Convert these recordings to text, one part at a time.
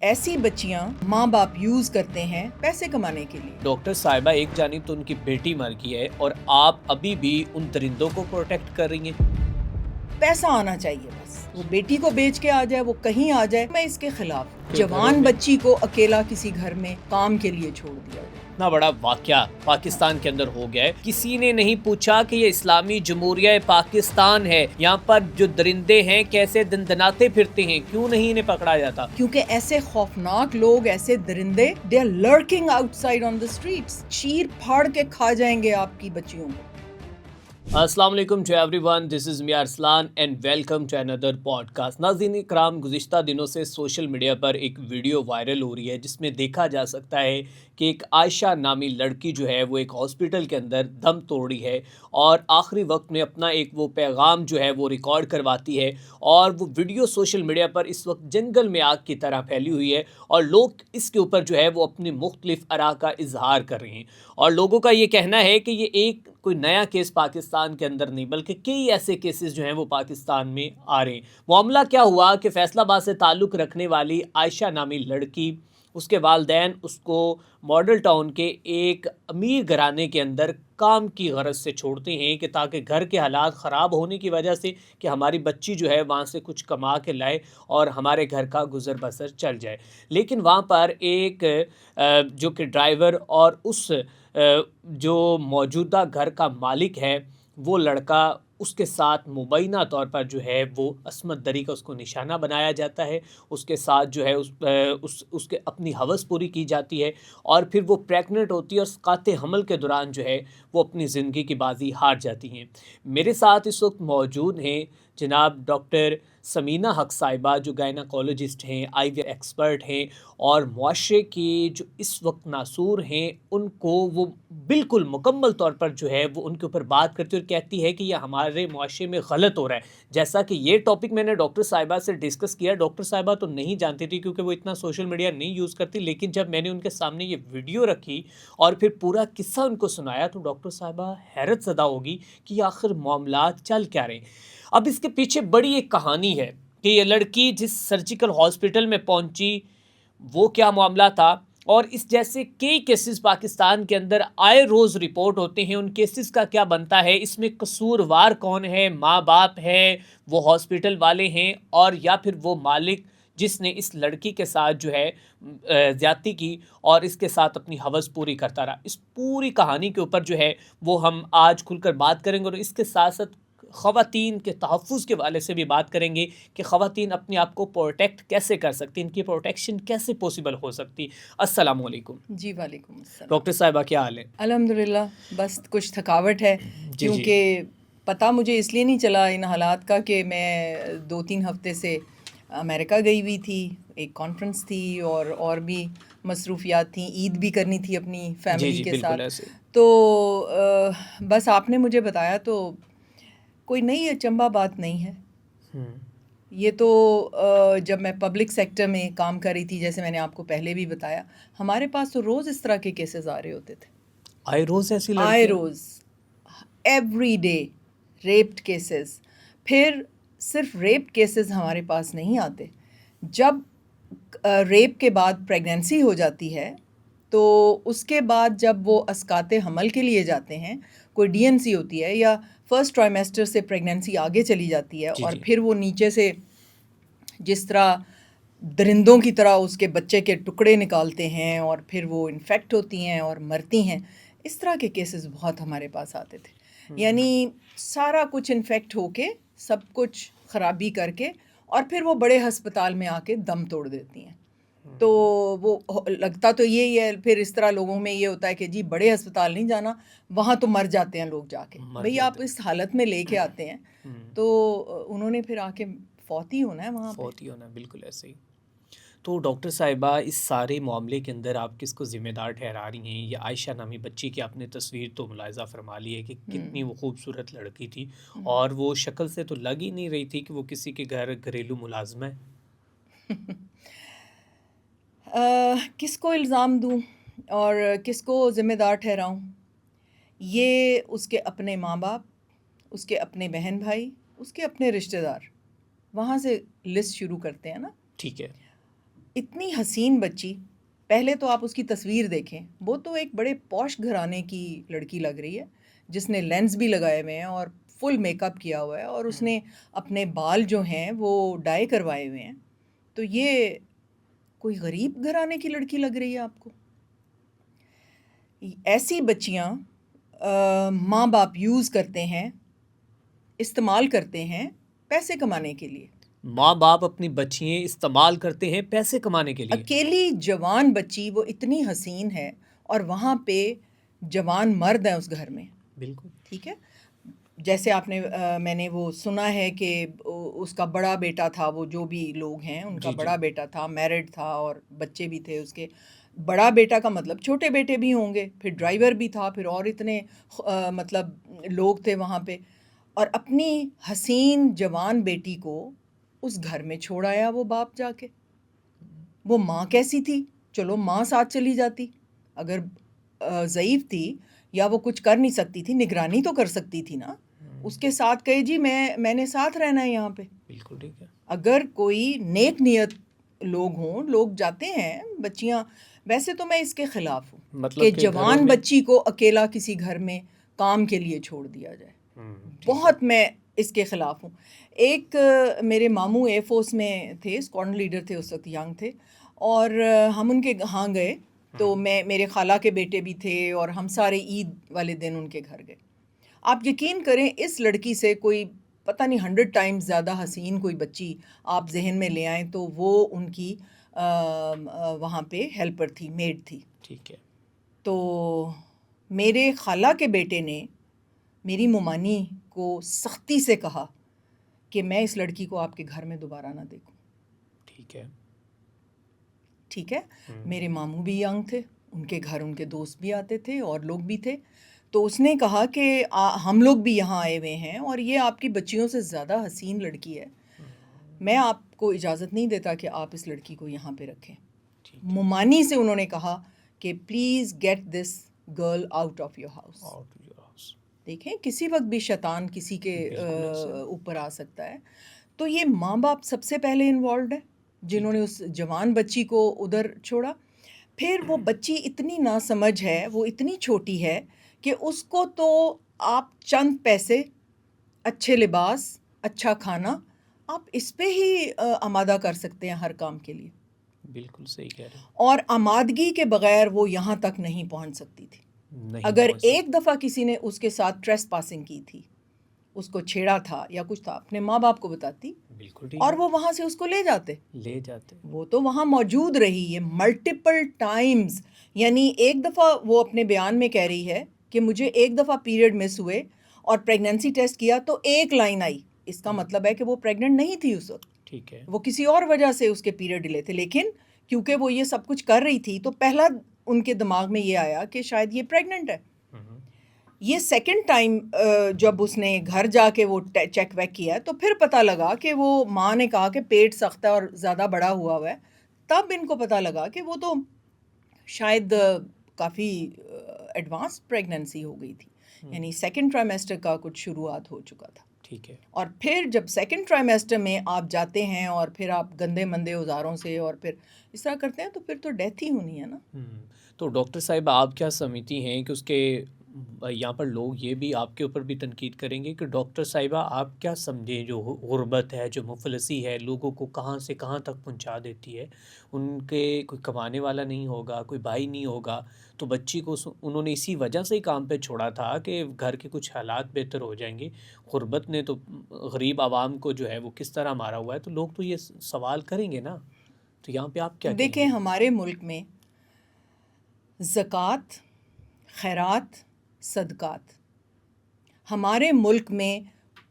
ایسی بچیاں ماں باپ یوز کرتے ہیں پیسے کمانے کے لیے۔ ڈاکٹر صاحبہ، ایک جانب تو ان کی بیٹی مر گئی ہے اور آپ ابھی بھی ان درندوں کو پروٹیکٹ کر رہی ہیں۔ پیسہ آنا چاہیے، بس وہ بیٹی کو بیچ کے آ جائے، وہ کہیں آ جائے، میں اس کے خلاف ہوں۔ جوان بچی کو اکیلا کسی گھر میں کام کے لیے چھوڑ دیا جائے۔ اتنا بڑا واقعہ پاکستان کے اندر ہو گیا ہے، کسی نے نہیں پوچھا کہ یہ اسلامی جمہوریہ پاکستان ہے، یہاں پر جو درندے ہیں کیسے دندناتے پھرتے ہیں، کیوں نہیں انہیں پکڑا جاتا؟ کیونکہ ایسے خوفناک لوگ، ایسے درندے they are lurking outside on the streets، چیر پھاڑ کے کھا جائیں گے آپ کی بچیوں کو۔ السلام علیکم to everyone, this is میاں ارسلان اینڈ ویلکم ٹو اندر پوڈ کاسٹ۔ ناظرین اکرام، گزشتہ دنوں سے سوشل میڈیا پر ایک ویڈیو وائرل ہو رہی ہے جس میں دیکھا جا سکتا ہے کہ ایک عائشہ نامی لڑکی جو ہے وہ ایک ہاسپٹل کے اندر دم توڑی ہے اور آخری وقت میں اپنا ایک وہ پیغام جو ہے وہ ریکارڈ کرواتی ہے، اور وہ ویڈیو سوشل میڈیا پر اس وقت جنگل میں آگ کی طرح پھیلی ہوئی ہے اور لوگ اس کے اوپر جو ہے وہ اپنی مختلف آراء کا اظہار کر رہے ہیں، اور لوگوں کا یہ کہنا ہے کہ یہ ایک کوئی نیا کیس پاکستان کے اندر نہیں بلکہ کئی ایسے کیسز جو ہیں وہ پاکستان میں آ رہے ہیں۔ معاملہ کیا ہوا کہ فیصل آباد سے تعلق رکھنے والی عائشہ نامی لڑکی، اس کے والدین اس کو ماڈل ٹاؤن کے ایک امیر گھرانے کے اندر کام کی غرض سے چھوڑتے ہیں کہ تاکہ گھر کے حالات خراب ہونے کی وجہ سے کہ ہماری بچی جو ہے وہاں سے کچھ کما کے لائے اور ہمارے گھر کا گزر بسر چل جائے۔ لیکن وہاں پر ایک جو کہ ڈرائیور اور اس جو موجودہ گھر کا مالک ہے وہ لڑکا، اس کے ساتھ مبینہ طور پر جو ہے وہ عصمت دری کا اس کو نشانہ بنایا جاتا ہے، اس کے ساتھ جو ہے اس کے اپنی ہوس پوری کی جاتی ہے، اور پھر وہ پریگننٹ ہوتی ہے اور اسقاط حمل کے دوران جو ہے وہ اپنی زندگی کی بازی ہار جاتی ہیں۔ میرے ساتھ اس وقت موجود ہیں جناب ڈاکٹر سمینہ حق صاحبہ، جو گائناکالوجسٹ ہیں، آئی وی ایکسپرٹ ہیں، اور معاشرے کے جو اس وقت ناصور ہیں ان کو وہ بالکل مکمل طور پر جو ہے وہ ان کے اوپر بات کرتی اور کہتی ہے کہ یہ ہمارے معاشرے میں غلط ہو رہا ہے۔ جیسا کہ یہ ٹاپک میں نے ڈاکٹر صاحبہ سے ڈسکس کیا، ڈاکٹر صاحبہ تو نہیں جانتی تھی کیونکہ وہ اتنا سوشل میڈیا نہیں یوز کرتی، لیکن جب میں نے ان کے سامنے یہ ویڈیو رکھی اور پھر پورا قصہ ان کو سنایا تو ڈاکٹر صاحبہ حیرت زدہ ہوگی کہ یہ آخر معاملات چل کیا رہے ہیں۔ اب اس کے پیچھے بڑی ایک کہانی ہے کہ یہ لڑکی جس سرجیکل ہاسپٹل میں پہنچی وہ کیا معاملہ تھا، اور اس جیسے کئی کیسز پاکستان کے اندر آئے روز رپورٹ ہوتے ہیں، ان کیسز کا کیا بنتا ہے، اس میں قصوروار کون ہے، ماں باپ ہے، وہ ہاسپٹل والے ہیں، اور یا پھر وہ مالک جس نے اس لڑکی کے ساتھ جو ہے زیادتی کی اور اس کے ساتھ اپنی ہوس پوری کرتا رہا۔ اس پوری کہانی کے اوپر جو ہے وہ ہم آج کھل کر بات کریں گے، اور اس کے ساتھ ساتھ خواتین کے تحفظ کے حوالے سے بھی بات کریں گے کہ خواتین اپنے آپ کو پروٹیکٹ کیسے کر سکتی، ان کی پروٹیکشن کیسے پوسیبل ہو سکتی۔ السلام علیکم۔ جی وعلیکم السلام۔ ڈاکٹر صاحبہ کیا حال ہے؟ الحمدللہ، بس کچھ تھکاوٹ ہے کیونکہ پتہ مجھے اس لیے نہیں چلا ان حالات کا کہ میں 2-3 ہفتے سے امریکہ گئی ہوئی تھی، ایک کانفرنس تھی اور بھی مصروفیات تھیں، عید بھی کرنی تھی اپنی فیملی کے ساتھ، تو بس آپ نے مجھے بتایا تو کوئی نئی اچنبھا بات نہیں ہے۔ یہ تو جب میں پبلک سیکٹر میں کام کر رہی تھی، جیسے میں نے آپ کو پہلے بھی بتایا، ہمارے پاس تو روز اس طرح کے کیسز آ رہے ہوتے تھے، آئے روز ایسی لڑکیاں؟ آئے روز، ایوری ڈے ریپڈ کیسز۔ پھر صرف ریپ کیسز ہمارے پاس نہیں آتے، جب ریپ کے بعد پریگنینسی ہو جاتی ہے تو اس کے بعد جب وہ اسقاط حمل کے لیے جاتے ہیں، کوئی ڈی این سی ہوتی ہے یا فرسٹ ٹرائمیسٹر سے پریگنینسی آگے چلی جاتی ہے، اور پھر وہ نیچے سے جس طرح درندوں کی طرح اس کے بچے کے ٹکڑے نکالتے ہیں اور پھر وہ انفیکٹ ہوتی ہیں اور مرتی ہیں، اس طرح کے کیسز بہت ہمارے پاس آتے تھے۔ یعنی سارا کچھ انفیکٹ ہو کے، سب کچھ خرابی کر کے، اور پھر وہ بڑے ہسپتال میں آ کے دم توڑ دیتی ہیں۔ تو وہ لگتا تو یہی ہے، پھر اس طرح لوگوں میں یہ ہوتا ہے کہ جی بڑے ہسپتال نہیں جانا، وہاں تو مر جاتے ہیں لوگ جا کے۔ بھئی آپ اس حالت میں لے کے آتے ہیں تو انہوں نے پھر آ کے فوت ہی ہونا ہے وہاں پہ، فوت ہی ہونا ہے، بالکل ایسے ہی۔ تو ڈاکٹر صاحبہ، اس سارے معاملے کے اندر آپ کس کو ذمہ دار ٹھہرا رہی ہیں؟ یہ عائشہ نامی بچی کی آپ نے تصویر تو ملاحظہ فرما لی ہے کہ کتنی وہ خوبصورت لڑکی تھی، اور وہ شکل سے تو لگ ہی نہیں رہی تھی کہ وہ کسی کے گھر گھریلو ملازمہ ہے۔ کس کو الزام دوں اور کس کو ذمہ دار ٹھہراؤں؟ یہ اس کے اپنے ماں باپ، اس کے اپنے بہن بھائی، اس کے اپنے رشتہ دار، وہاں سے لسٹ شروع کرتے ہیں نا۔ ٹھیک ہے۔ اتنی حسین بچی، پہلے تو آپ اس کی تصویر دیکھیں، وہ تو ایک بڑے پوش گھرانے کی لڑکی لگ رہی ہے، جس نے لینس بھی لگائے ہوئے ہیں اور فل میک اپ کیا ہوا ہے، اور اس نے اپنے بال جو ہیں وہ ڈائی کروائے ہوئے ہیں. تو یہ کوئی غریب گھرانے کی لڑکی لگ رہی ہے آپ کو؟ ایسی بچیاں ماں باپ یوز کرتے ہیں، استعمال کرتے ہیں پیسے کمانے کے لیے. ماں باپ اپنی بچیاں استعمال کرتے ہیں پیسے کمانے کے لیے. اکیلی جوان بچی، وہ اتنی حسین ہے، اور وہاں پہ جوان مرد ہیں اس گھر میں. بالکل. ٹھیک ہے، جیسے آپ نے میں نے وہ سنا ہے کہ اس کا بڑا بیٹا تھا، وہ جو بھی لوگ ہیں ان کا جی بڑا بیٹا تھا، میرڈ تھا اور بچے بھی تھے اس کے. بڑا بیٹا کا مطلب چھوٹے بیٹے بھی ہوں گے، پھر ڈرائیور بھی تھا، پھر اور اتنے مطلب لوگ تھے وہاں پہ. اور اپنی حسین جوان بیٹی کو اس گھر میں چھوڑ آیا وہ باپ جا کے. وہ ماں کیسی تھی؟ چلو ماں ساتھ چلی جاتی، اگر ضعیف تھی یا وہ کچھ کر نہیں سکتی تھی، نگرانی تو کر سکتی تھی نا. اس کے ساتھ کہے جی میں نے ساتھ رہنا ہے یہاں پہ. بالکل ٹھیک ہے. اگر کوئی نیک نیت لوگ ہوں، لوگ جاتے ہیں بچیاں. ویسے تو میں اس کے خلاف ہوں کہ مطلب کہ گھروں جوان میں بچی کو اکیلا کسی گھر میں کام کے لیے چھوڑ دیا جائے. بہت میں اس کے خلاف ہوں. ایک میرے ماموں ایئر فورس میں تھے، اسکواڈرن لیڈر تھے اس وقت، ینگ تھے، اور ہم ان کے ہاں گئے تو میرے خالہ کے بیٹے بھی تھے اور ہم سارے عید والے دن ان کے گھر گئے. آپ یقین کریں اس لڑکی سے کوئی پتہ نہیں 100 ٹائمز زیادہ حسین کوئی بچی آپ ذہن میں لے آئیں تو وہ ان کی وہاں پہ ہیلپر تھی، میڈ تھی. ٹھیک ہے. تو میرے خالہ کے بیٹے نے میری ممانی کو سختی سے کہا کہ میں اس لڑکی کو آپ کے گھر میں دوبارہ نہ دیکھوں. ٹھیک ہے. ٹھیک ہے. میرے ماموں بھی ینگ تھے، ان کے گھر ان کے دوست بھی آتے تھے اور لوگ بھی تھے. تو اس نے کہا کہ ہم لوگ بھی یہاں آئے ہوئے ہیں اور یہ آپ کی بچیوں سے زیادہ حسین لڑکی ہے، میں آپ کو اجازت نہیں دیتا کہ آپ اس لڑکی کو یہاں پہ رکھیں. ممانی سے انہوں نے کہا کہ please get this girl out of your house. دیکھیں کسی وقت بھی شیطان کسی کے اوپر آ سکتا ہے. تو یہ ماں باپ سب سے پہلے انوالوڈ ہے جنہوں نے اس جوان بچی کو ادھر چھوڑا. پھر وہ بچی اتنی ناسمجھ ہے، وہ اتنی چھوٹی ہے کہ اس کو تو آپ چند پیسے، اچھے لباس، اچھا کھانا، آپ اس پہ ہی آمادہ کر سکتے ہیں ہر کام کے لیے. بالکل صحیح کہہ رہے ہیں. اور آمادگی کے بغیر وہ یہاں تک نہیں پہنچ سکتی تھی. اگر ایک دفعہ کسی نے اس کے ساتھ ٹریس پاسنگ کی تھی، اس کو چھیڑا تھا یا کچھ تھا، اپنے ماں باپ کو بتاتی اور وہ وہاں سے اس کو لے جاتے. وہ تو وہاں موجود رہی ہے ملٹیپل ٹائمز. یعنی ایک دفعہ وہ اپنے بیان میں کہہ رہی ہے کہ مجھے ایک دفعہ پیریڈ مس ہوئے اور پریگننسی ٹیسٹ کیا تو ایک لائن آئی. اس کا مطلب ہے کہ وہ پریگننٹ نہیں تھی اس وقت. ٹھیک ہے. وہ کسی اور وجہ سے اس کے پیریڈ ڈیلے تھے، لیکن کیونکہ وہ یہ سب کچھ کر رہی تھی تو پہلا ان کے دماغ میں یہ آیا کہ شاید یہ پریگننٹ ہے. یہ سیکنڈ ٹائم جب اس نے گھر جا کے وہ چیک ویک کیا تو پھر پتہ لگا کہ وہ ماں نے کہا کہ پیٹ سخت ہے اور زیادہ بڑا ہوا ہے. تب ان کو پتہ لگا کہ وہ تو شاید کافی ایڈوانس پریگننسی ہو گئی تھی، یعنی سیکنڈ ٹرائمیسٹر کا کچھ شروعات ہو چکا تھا. ٹھیک ہے. اور پھر جب سیکنڈ ٹرائمیسٹر میں آپ جاتے ہیں اور پھر آپ گندے مندے اوزاروں سے اور پھر اس طرح کرتے ہیں تو پھر تو ڈیتھ ہی ہونی ہے نا. تو ڈاکٹر صاحب آپ کیا سمجھتی ہیں کہ اس کے یہاں پر لوگ یہ بھی آپ کے اوپر بھی تنقید کریں گے کہ ڈاکٹر صاحبہ آپ کیا سمجھیں جو غربت ہے، جو مفلسی ہے، لوگوں کو کہاں سے کہاں تک پہنچا دیتی ہے. ان کے کوئی کمانے والا نہیں ہوگا، کوئی بھائی نہیں ہوگا، تو بچی کو انہوں نے اسی وجہ سے ہی کام پہ چھوڑا تھا کہ گھر کے کچھ حالات بہتر ہو جائیں گے. غربت نے تو غریب عوام کو جو ہے وہ کس طرح مارا ہوا ہے، تو لوگ تو یہ سوال کریں گے نا. تو یہاں پہ آپ کیا کہیں گے؟ دیکھیں ہمارے ملک میں زکوٰۃ، خیرات، صدقات، ہمارے ملک میں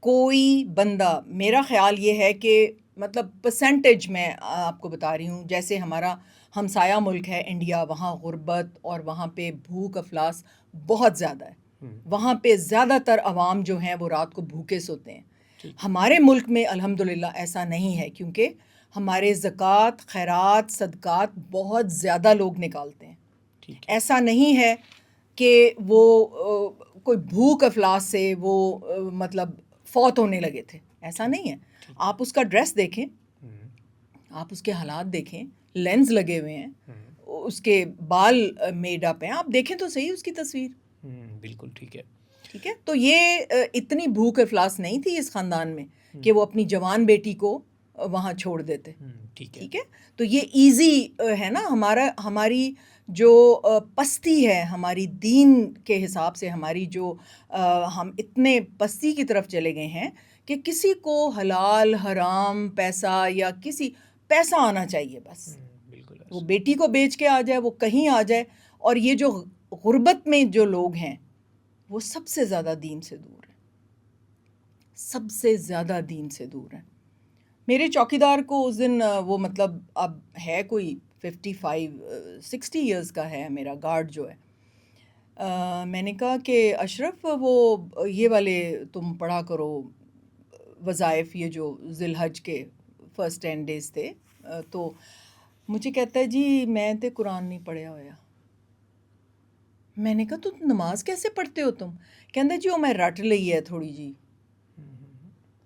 کوئی بندہ، میرا خیال یہ ہے کہ مطلب پرسنٹیج میں آپ کو بتا رہی ہوں، جیسے ہمارا ہمسایہ ملک ہے انڈیا، وہاں غربت اور وہاں پہ بھوک افلاس بہت زیادہ ہے. وہاں پہ زیادہ تر عوام جو ہیں وہ رات کو بھوکے سوتے ہیں. ہمارے ملک میں الحمدللہ ایسا نہیں ہے، کیونکہ ہمارے زکوٰۃ، خیرات، صدقات بہت زیادہ لوگ نکالتے ہیں. ایسا نہیں ہے کہ وہ کوئی بھوک افلاس سے وہ مطلب فوت ہونے لگے تھے، ایسا نہیں ہے. آپ اس کا ڈریس دیکھیں، آپ اس کے حالات دیکھیں، لینز لگے ہوئے ہیں, اس کے بال میڈ اپ ہیں, آپ دیکھیں تو صحیح اس کی تصویر. بالکل ٹھیک ہے. ٹھیک ہے, تو یہ اتنی بھوک افلاس نہیں تھی اس خاندان میں کہ وہ اپنی جوان بیٹی کو وہاں چھوڑ دیتے. ٹھیک ہے, تو یہ ایزی ہے نا, ہماری جو پستی ہے, ہماری دین کے حساب سے ہماری جو ہم اتنے پستی کی طرف چلے گئے ہیں کہ کسی کو حلال حرام پیسہ یا پیسہ آنا چاہیے بس. بالکل وہ بیٹی کو بیچ کے آ جائے, وہ کہیں آ جائے. اور یہ جو غربت میں جو لوگ ہیں وہ سب سے زیادہ دین سے دور ہیں, سب سے زیادہ دین سے دور ہیں. میرے چوکیدار کو اس دن وہ مطلب اب ہے کوئی 55-60 ایئرز کا ہے میرا گارڈ جو ہے. میں نے کہا کہ اشرف وہ یہ والے تم پڑھا کرو وظائف, یہ جو ذی الحج کے فرسٹ 10 days تھے. تو مجھے کہتا ہے جی میں تے قرآن نہیں پڑھیا ہویا. میں نے کہا تو نماز کیسے پڑھتے ہو تم؟ کہندا جی وہ میں رٹ لئی ہے تھوڑی جی.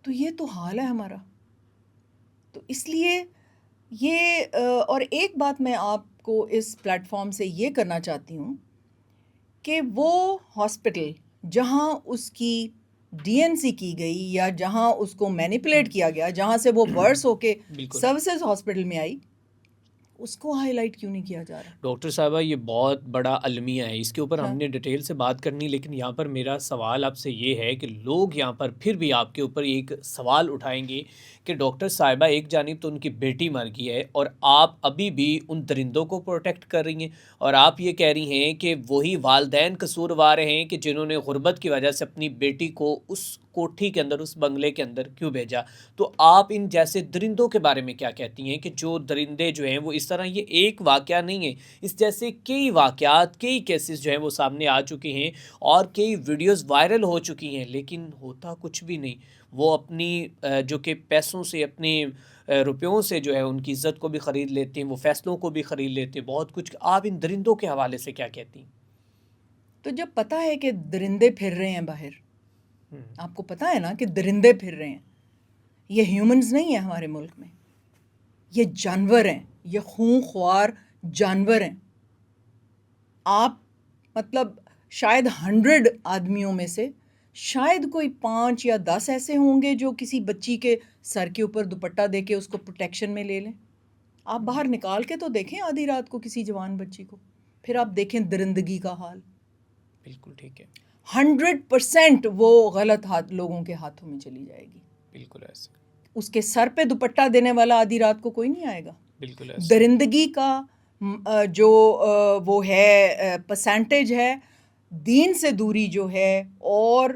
تو یہ تو حال ہے ہمارا. تو اس لیے یہ اور ایک بات میں آپ کو اس پلیٹ فارم سے یہ کرنا چاہتی ہوں کہ وہ ہاسپٹل جہاں اس کی ڈی این سی کی گئی یا جہاں اس کو مینیپولیٹ کیا گیا, جہاں سے وہ ورس ہو کے سروسز ہاسپٹل میں آئی, اس کو ہائی لائٹ کیوں نہیں کیا جا رہا؟ ڈاکٹر صاحبہ یہ بہت بڑا المیہ ہے, اس کے اوپر ہم نے ڈیٹیل سے بات کرنی, لیکن یہاں پر میرا سوال آپ سے یہ ہے کہ لوگ یہاں پر پھر بھی آپ کے اوپر ایک سوال اٹھائیں گے کہ ڈاکٹر صاحبہ ایک جانب تو ان کی بیٹی مر گئی ہے اور آپ ابھی بھی ان درندوں کو پروٹیکٹ کر رہی ہیں, اور آپ یہ کہہ رہی ہیں کہ وہی والدین قصوروار ہیں کہ جنہوں نے غربت کی وجہ سے اپنی بیٹی کو اس کوٹھی کے اندر, اس بنگلے کے اندر کیوں بھیجا. تو آپ ان جیسے درندوں کے بارے میں کیا کہتی ہیں کہ جو درندے جو ہیں وہ اس طرح, یہ ایک واقعہ نہیں ہے, اس جیسے کئی واقعات, کئی کیسز جو ہیں وہ سامنے آ چکے ہیں اور کئی ویڈیوز وائرل ہو چکی ہیں, لیکن ہوتا کچھ بھی نہیں. وہ اپنی جو کہ پیسوں سے, اپنے روپیوں سے جو ہے ان کی عزت کو بھی خرید لیتے ہیں, وہ فیصلوں کو بھی خرید لیتے ہیں, بہت کچھ. آپ ان درندوں کے حوالے سے کیا کہتی ہیں؟ تو جب پتہ ہے کہ درندے پھر رہے ہیں باہر, آپ کو پتہ ہے نا کہ درندے پھر رہے ہیں, یہ ہیومنز نہیں ہیں ہمارے ملک میں, یہ جانور ہیں, یہ خون خوار جانور ہیں. آپ مطلب شاید 100 آدمیوں میں سے شاید کوئی 5 یا 10 ایسے ہوں گے جو کسی بچی کے سر کے اوپر دوپٹہ دے کے اس کو پروٹیکشن میں لے لیں. آپ باہر نکال کے تو دیکھیں آدھی رات کو کسی جوان بچی کو, پھر آپ دیکھیں درندگی کا حال. بالکل ٹھیک ہے. 100% وہ غلط لوگوں کے ہاتھوں میں چلی جائے گی. بالکل ایسے. اس کے سر پہ دوپٹہ دینے والا آدھی رات کو کوئی نہیں آئے گا. بالکل ایسے. درندگی کا جو وہ ہے پرسنٹیج ہے, دین سے دوری جو ہے اور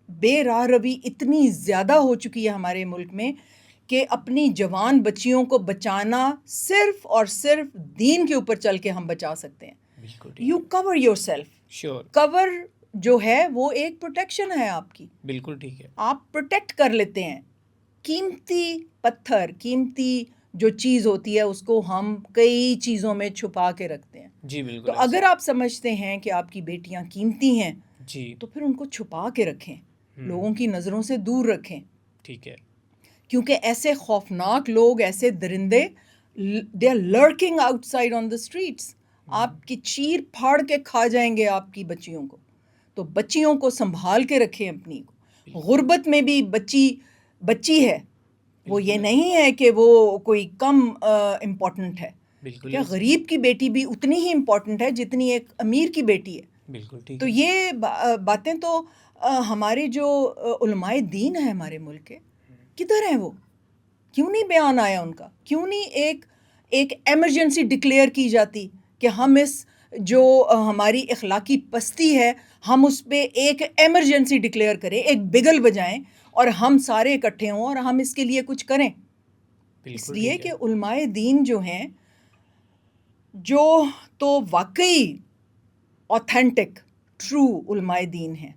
بے راہ روی اتنی زیادہ ہو چکی ہے ہمارے ملک میں کہ اپنی جوان بچیوں کو بچانا صرف اور صرف دین کے اوپر چل کے ہم بچا سکتے ہیں. You cover yourself. Sure. Cover جو ہے وہ ایک پروٹیکشن ہے آپ کی. بالکل ٹھیک ہے. آپ پروٹیکٹ کر لیتے ہیں. قیمتی پتھر, قیمتی جو چیز ہوتی ہے اس کو ہم کئی چیزوں میں چھپا کے رکھتے ہیں. جی بالکل. تو اگر آپ سمجھتے ہیں کہ آپ کی بیٹیاں قیمتی ہیں جی تو پھر ان کو چھپا کے رکھیں, لوگوں کی نظروں سے دور رکھیں. ٹھیک ہے. کیونکہ ایسے خوفناک لوگ, ایسے درندے, they are lurking outside on the streets. آپ کی چیر پھاڑ کے کھا جائیں گے آپ کی بچیوں کو. تو بچیوں کو سنبھال کے رکھیں اپنی کو. غربت میں بھی بچی ہے, وہ یہ نہیں ہے کہ وہ کوئی کم امپورٹنٹ ہے. کیا غریب کی بیٹی بھی اتنی ہی امپورٹنٹ ہے جتنی ایک امیر کی بیٹی ہے. بالکل ٹھیک. تو یہ باتیں تو ہمارے جو علماء دین ہیں ہمارے ملک کے, کدھر ہیں وہ؟ کیوں نہیں بیان آیا ان کا؟ کیوں نہیں ایک ایمرجنسی ڈکلیئر کی جاتی کہ ہم اس جو ہماری اخلاقی پستی ہے ہم اس پہ ایک ایمرجنسی ڈکلیئر کریں, ایک بگل بجائیں اور ہم سارے اکٹھے ہوں اور ہم اس کے لیے کچھ کریں. اس لیے کہ علماء دین جو ہیں, جو تو واقعی آتھینٹک ٹرو علماء دین ہیں,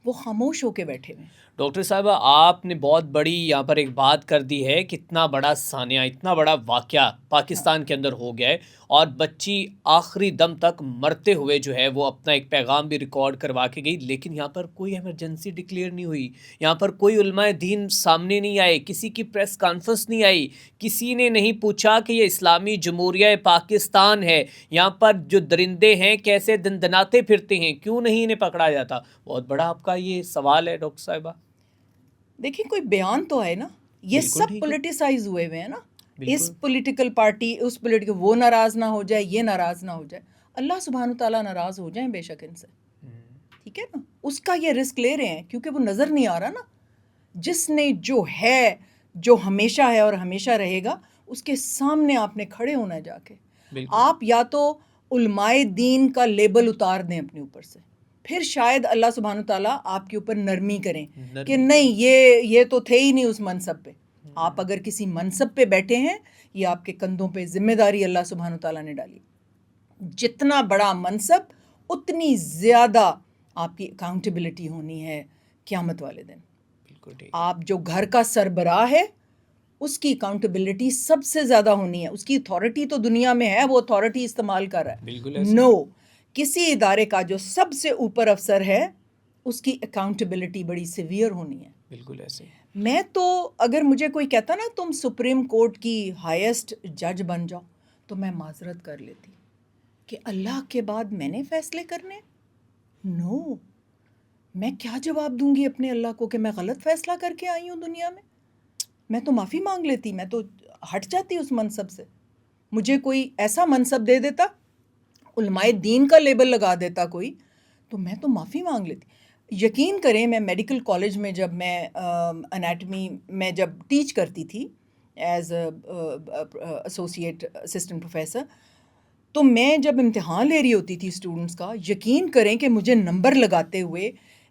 وہ خاموش ہو کے بیٹھے ہوئے ہیں. ڈاکٹر صاحبہ آپ نے بہت بڑی یہاں پر ایک بات کر دی ہے کہ اتنا بڑا سانحہ اتنا بڑا واقعہ پاکستان کے اندر ہو گیا ہے اور بچی آخری دم تک مرتے ہوئے جو ہے وہ اپنا ایک پیغام بھی ریکارڈ کروا کے گئی، لیکن یہاں پر کوئی ایمرجنسی ڈکلیئر نہیں ہوئی، یہاں پر کوئی علماء دین سامنے نہیں آئے، کسی کی پریس کانفرنس نہیں آئی، کسی نے نہیں پوچھا کہ یہ اسلامی جمہوریہ پاکستان ہے، یہاں پر جو درندے ہیں کیسے دندناتے پھرتے ہیں، کیوں نہیں انہیں پکڑا جاتا؟ بہت بڑا آپ کا یہ سوال ہے ڈاکٹر صاحبہ۔ دیکھیں کوئی بیان تو ہے نا، یہ بالکل سب ٹھیک ہے، پولیٹیسائز ہوئے ہوئے ہیں نا، اس بالکل پولیٹیکل پارٹی اس پولیٹیکل، وہ ناراض نہ ہو جائے، یہ ناراض نہ ہو جائے، اللہ سبحانہ تعالیٰ ناراض ہو جائیں بے شک ان سے، ٹھیک ہے نا، اس کا یہ رسک لے رہے ہیں کیونکہ وہ نظر نہیں آ رہا نا، جس نے جو ہے، جو ہمیشہ ہے اور ہمیشہ رہے گا، اس کے سامنے آپ نے کھڑے ہونا ہے جا کے، بالکل آپ یا تو علماء دین کا لیبل اتار دیں اپنے اوپر سے، پھر شاید اللہ سبحانہ تعالیٰ آپ کے اوپر نرمی کریں کہ نہیں یہ تو تھے ہی نہیں اس منصب پہ۔ آپ اگر کسی منصب پہ بیٹھے ہیں، یہ آپ کے کندھوں پہ ذمہ داری اللہ سبحانہ تعالیٰ نے ڈالی، جتنا بڑا منصب اتنی زیادہ آپ کی اکاؤنٹیبلٹی ہونی ہے قیامت والے دن۔ بالکل ٹھیک، آپ جو گھر کا سربراہ ہے اس کی اکاؤنٹیبلٹی سب سے زیادہ ہونی ہے، اس کی اتھارٹی تو دنیا میں ہے، وہ اتھارٹی استعمال کر رہا ہے، بالکل ایسے نو، کسی ادارے کا جو سب سے اوپر افسر ہے اس کی اکاؤنٹیبلٹی بڑی سیویئر ہونی ہے۔ بالکل ایسے میں تو اگر مجھے کوئی کہتا نا تم سپریم کورٹ کی ہائیسٹ جج بن جاؤ تو میں معذرت کر لیتی کہ اللہ کے بعد میں نے فیصلے کرنے، نو، میں کیا جواب دوں گی اپنے اللہ کو کہ میں غلط فیصلہ کر کے آئی ہوں دنیا میں تو معافی مانگ لیتی، میں تو ہٹ جاتی اس منصب سے، مجھے کوئی ایسا منصب دے دیتا، علماء دین کا لیبل لگا دیتا کوئی، تو میں تو معافی مانگ لیتی۔ یقین کریں میں میڈیکل کالج میں جب میں انیٹمی میں جب ٹیچ کرتی تھی ایز ایسوسیٹ اسسٹنٹ پروفیسر، تو میں جب امتحان لے رہی ہوتی تھی اسٹوڈنٹس کا، یقین کریں کہ مجھے نمبر لگاتے ہوئے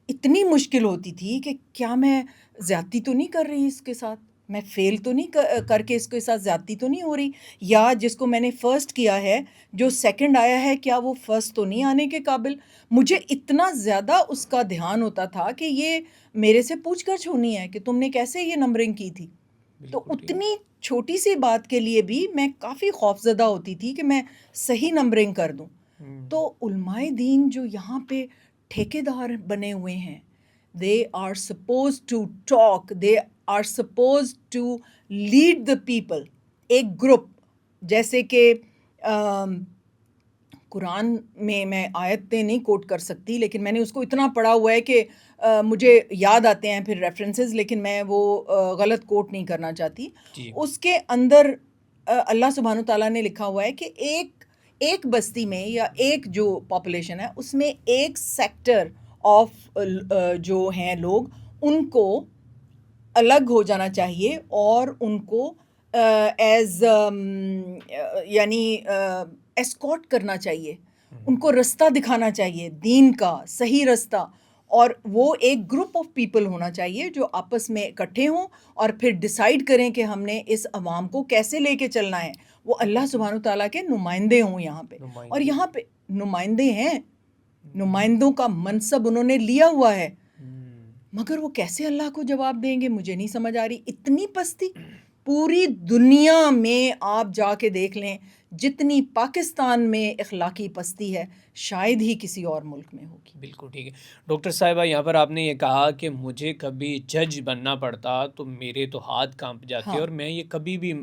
اتنی مشکل ہوتی تھی کہ کیا میں زیادتی تو نہیں کر رہی اس کے ساتھ، میں فیل تو نہیں کر کے اس کے ساتھ زیادتی تو نہیں ہو رہی، یا جس کو میں نے فرسٹ کیا ہے جو سیکنڈ آیا ہے کیا وہ فرسٹ تو نہیں آنے کے قابل۔ مجھے اتنا زیادہ اس کا دھیان ہوتا تھا کہ یہ میرے سے پوچھ گچھ ہونی ہے کہ تم نے کیسے یہ نمبرنگ کی تھی، تو بالکل ٹھیک، اتنی چھوٹی سی بات کے لیے بھی میں کافی خوفزدہ ہوتی تھی کہ میں صحیح نمبرنگ کر دوں۔ تو علماء دین جو یہاں پہ ٹھیکیدار بنے ہوئے ہیں، they are supposed to talk, they are supposed to lead the people، ایک گروپ، جیسے کہ قرآن میں آیتیں نہیں کوٹ کر سکتی لیکن میں نے اس کو اتنا پڑھا ہوا ہے کہ مجھے یاد آتے ہیں پھر ریفرنسز، لیکن میں وہ غلط کوٹ نہیں کرنا چاہتی۔ جی اس کے اندر اللہ سبحانہ تعالیٰ نے لکھا ہوا ہے کہ ایک بستی میں یا ایک جو پاپولیشن ہے اس میں ایک سیکٹر آف جو ہیں لوگ، ان کو الگ ہو جانا چاہیے اور ان کو ایز یعنی ایسکورٹ کرنا چاہیے، ان کو رستہ دکھانا چاہیے دین کا صحیح رستہ، اور وہ ایک گروپ آف پیپل ہونا چاہیے جو آپس میں اکٹھے ہوں اور پھر ڈیسائیڈ کریں کہ ہم نے اس عوام کو کیسے لے کے چلنا ہے، وہ اللہ سبحانہ تعالیٰ کے نمائندے ہوں یہاں پہ، اور یہاں پہ نمائندے ہیں، نمائندوں کا منصب انہوں نے لیا ہوا ہے، مگر وہ کیسے اللہ کو جواب دیں گے مجھے نہیں سمجھ آ رہی۔ اتنی پستی پوری دنیا میں آپ جا کے دیکھ لیں، جتنی پاکستان میں اخلاقی پستی ہے شاید ہی کسی اور ملک میں ہوگی۔ بالکل ٹھیک ہے ڈاکٹر صاحبہ، یہاں پر آپ نے یہ کہا کہ مجھے کبھی جج بننا پڑتا تو میرے تو ہاتھ کانپ جاتے ہاں، اور میں یہ کبھی بھی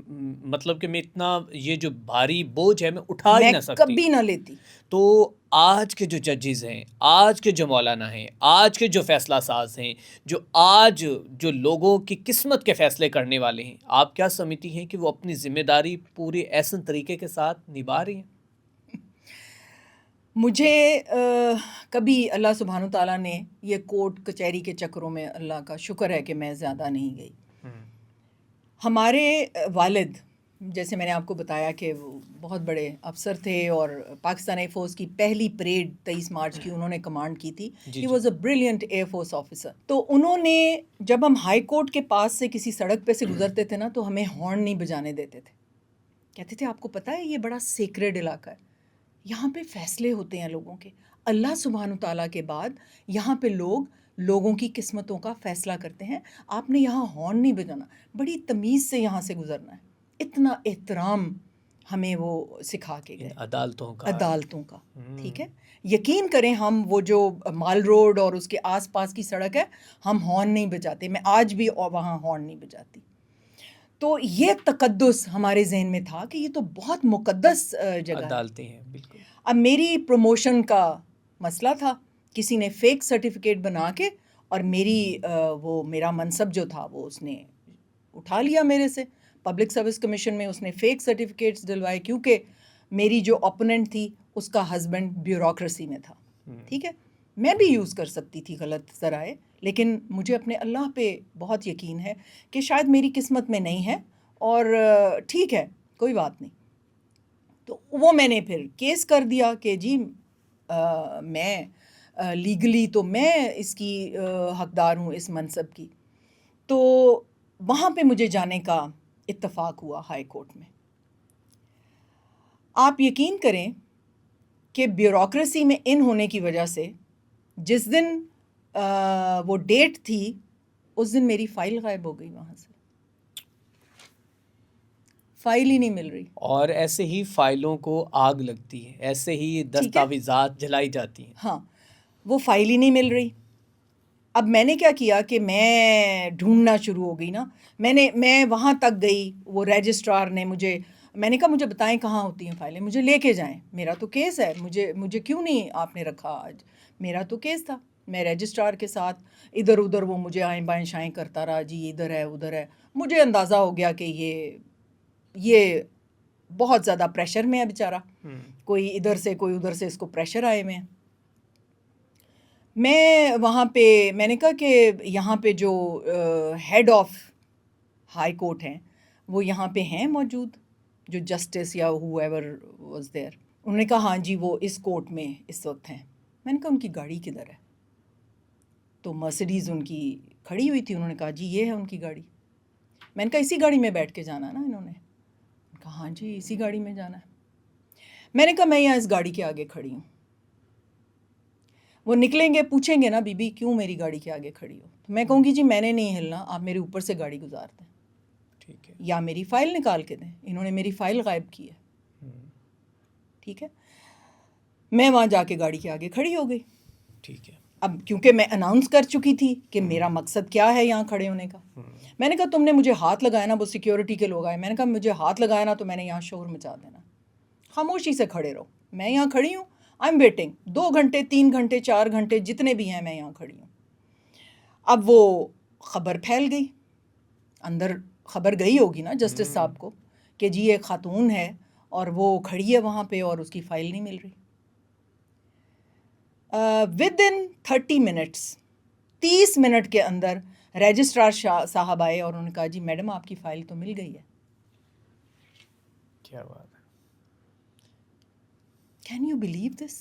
مطلب کہ میں اتنا یہ جو بھاری بوجھ ہے میں اٹھا ہی میں نہ سکتی۔ کبھی نہ لیتی۔ تو آج کے جو ججز ہیں، آج کے جو مولانا ہیں، آج کے جو فیصلہ ساز ہیں، جو آج جو لوگوں کی قسمت کے فیصلے کرنے والے ہیں، آپ کیا سمجھتی ہیں کہ وہ اپنی ذمہ داری پورے ایسن طریقے کے ساتھ نبھا رہی ہیں؟ مجھے کبھی اللہ سبحانہ تعالیٰ نے یہ کورٹ کچہری کے چکروں میں اللہ کا شکر ہے کہ میں زیادہ نہیں گئی۔ ہمارے والد، جیسے میں نے آپ کو بتایا کہ وہ بہت بڑے افسر تھے اور پاکستان ایئر فورس کی پہلی پریڈ 23 مارچ کی انہوں نے کمانڈ کی تھی۔ He was a brilliant air force officer. تو انہوں نے جب ہم ہائی کورٹ کے پاس سے کسی سڑک پہ سے گزرتے تھے نا تو ہمیں ہارن نہیں بجانے دیتے تھے، کہتے تھے آپ کو پتہ ہے یہ بڑا سیکریڈ علاقہ ہے، یہاں پہ فیصلے ہوتے ہیں لوگوں کے، اللہ سبحانہ تعالیٰ کے بعد یہاں پہ لوگ لوگوں کی قسمتوں کا فیصلہ کرتے ہیں. آپ نے یہاں ہارن نہیں بجانا, بڑی تمیز سے یہاں سے گزرنا ہے. اتنا احترام ہمیں وہ سکھا کے ان گئے عدالتوں کا. عدالتوں کا. ٹھیک ہے, یقین کریں ہم وہ جو مال روڈ اور اس کے آس پاس کی سڑک ہے, ہم ہارن نہیں بجاتے. میں آج بھی وہاں ہارن نہیں بجاتی. تو یہ تقدس ہمارے ذہن میں تھا کہ یہ تو بہت مقدس جگہ ہے. عدالتیں ہیں بالکل. اب میری پروموشن کا مسئلہ تھا, کسی نے فیک سرٹیفکیٹ بنا کے اور وہ میرا منصب جو تھا وہ اس نے اٹھا لیا میرے سے. پبلک سروس کمیشن میں اس نے فیک سرٹیفکیٹس دلوائے, کیونکہ میری جو اپوننٹ تھی اس کا ہسبینڈ بیوروکریسی میں تھا. ٹھیک ہے, میں بھی یوز کر سکتی تھی غلط ذرائع, لیکن مجھے اپنے اللہ پہ بہت یقین ہے کہ شاید میری قسمت میں نہیں ہے, اور ٹھیک ہے کوئی بات نہیں. تو وہ میں نے پھر کیس کر دیا کہ جی میں لیگلی تو میں اس کی حقدار ہوں اس منصب کی. تو وہاں پہ مجھے جانے کا اتفاق ہوا ہائی کورٹ میں. آپ یقین کریں کہ بیوروکریسی میں ان ہونے کی وجہ سے جس دن وہ ڈیٹ تھی اس دن میری فائل غائب ہو گئی. وہاں سے فائل ہی نہیں مل رہی. اور ایسے ہی فائلوں کو آگ لگتی ہے, ایسے ہی دستاویزات جلائی جاتی ہیں. ہاں, وہ فائل ہی نہیں مل رہی. اب میں نے کیا کیا کہ میں ڈھونڈنا شروع ہو گئی نا. میں وہاں تک گئی, وہ رجسٹرار نے میں نے کہا مجھے بتائیں کہاں ہوتی ہیں فائلیں, مجھے لے کے جائیں, میرا تو کیس ہے, مجھے کیوں نہیں آپ نے رکھا آج, میرا تو کیس تھا. میں رجسٹرار کے ساتھ ادھر ادھر وہ مجھے آئیں بائیں شائیں کرتا رہا, جی ادھر ہے ادھر ہے. مجھے اندازہ ہو گیا کہ یہ بہت زیادہ پریشر میں ہے بیچارہ, کوئی ادھر سے کوئی ادھر سے اس کو پریشر آئے میں. میں وہاں پہ میں نے کہا کہ یہاں پہ جو ہیڈ آف ہائی کورٹ ہیں وہ یہاں پہ ہیں موجود, جو جسٹس یا ہو ایور واز دیئر. انہوں نے کہا ہاں جی وہ اس کورٹ میں اس وقت ہیں. میں نے کہا ان کی گاڑی کدھر ہے؟ تو مرسیڈیز ان کی کھڑی ہوئی تھی. انہوں نے کہا جی یہ ہے ان کی گاڑی. میں نے کہا اسی گاڑی میں بیٹھ کے جانا نا انہوں نے کہا ہاں جی اسی گاڑی میں جانا ہے. میں نے کہا میں یہاں اس گاڑی کے آگے کھڑی ہوں. وہ نکلیں گے پوچھیں گے نا بی بی کیوں میری گاڑی کے آگے کھڑی ہو, تو میں کہوں گی جی میں نے نہیں ہلنا, آپ میرے اوپر سے گاڑی گزار دیں. ٹھیک ہے. یا میری فائل نکال کے دیں, انہوں نے میری فائل غائب کی ہے. ٹھیک ہے, میں وہاں جا کے گاڑی کے آگے کھڑی ہو گئی. ٹھیک ہے. اب کیونکہ میں اناؤنس کر چکی تھی کہ میرا مقصد کیا ہے یہاں کھڑے ہونے کا. میں نے کہا تم نے مجھے ہاتھ لگایا نا, وہ سیکیورٹی کے لوگ آئے, میں نے کہا مجھے ہاتھ لگایا نا تو میں نے یہاں شور مچا دینا, خاموشی سے کھڑے رہو, میں یہاں کھڑی ہوں, آئی ایم ویٹنگ. 2 گھنٹے 3 گھنٹے 4 گھنٹے جتنے بھی ہیں میں یہاں کھڑی ہوں. اب وہ خبر پھیل گئی, اندر خبر گئی ہوگی نا جسٹس صاحب کو کہ جی ایک خاتون ہے اور وہ کھڑی ہے وہاں پہ اور اس کی فائل نہیں مل رہی. ود ان 30 منٹس 30 منٹ کے اندر رجسٹرار صاحب آئے اور انہوں نے کہا جی میڈم آپ کی فائل تو مل گئی ہے. کیا بات ہے. Can you believe this?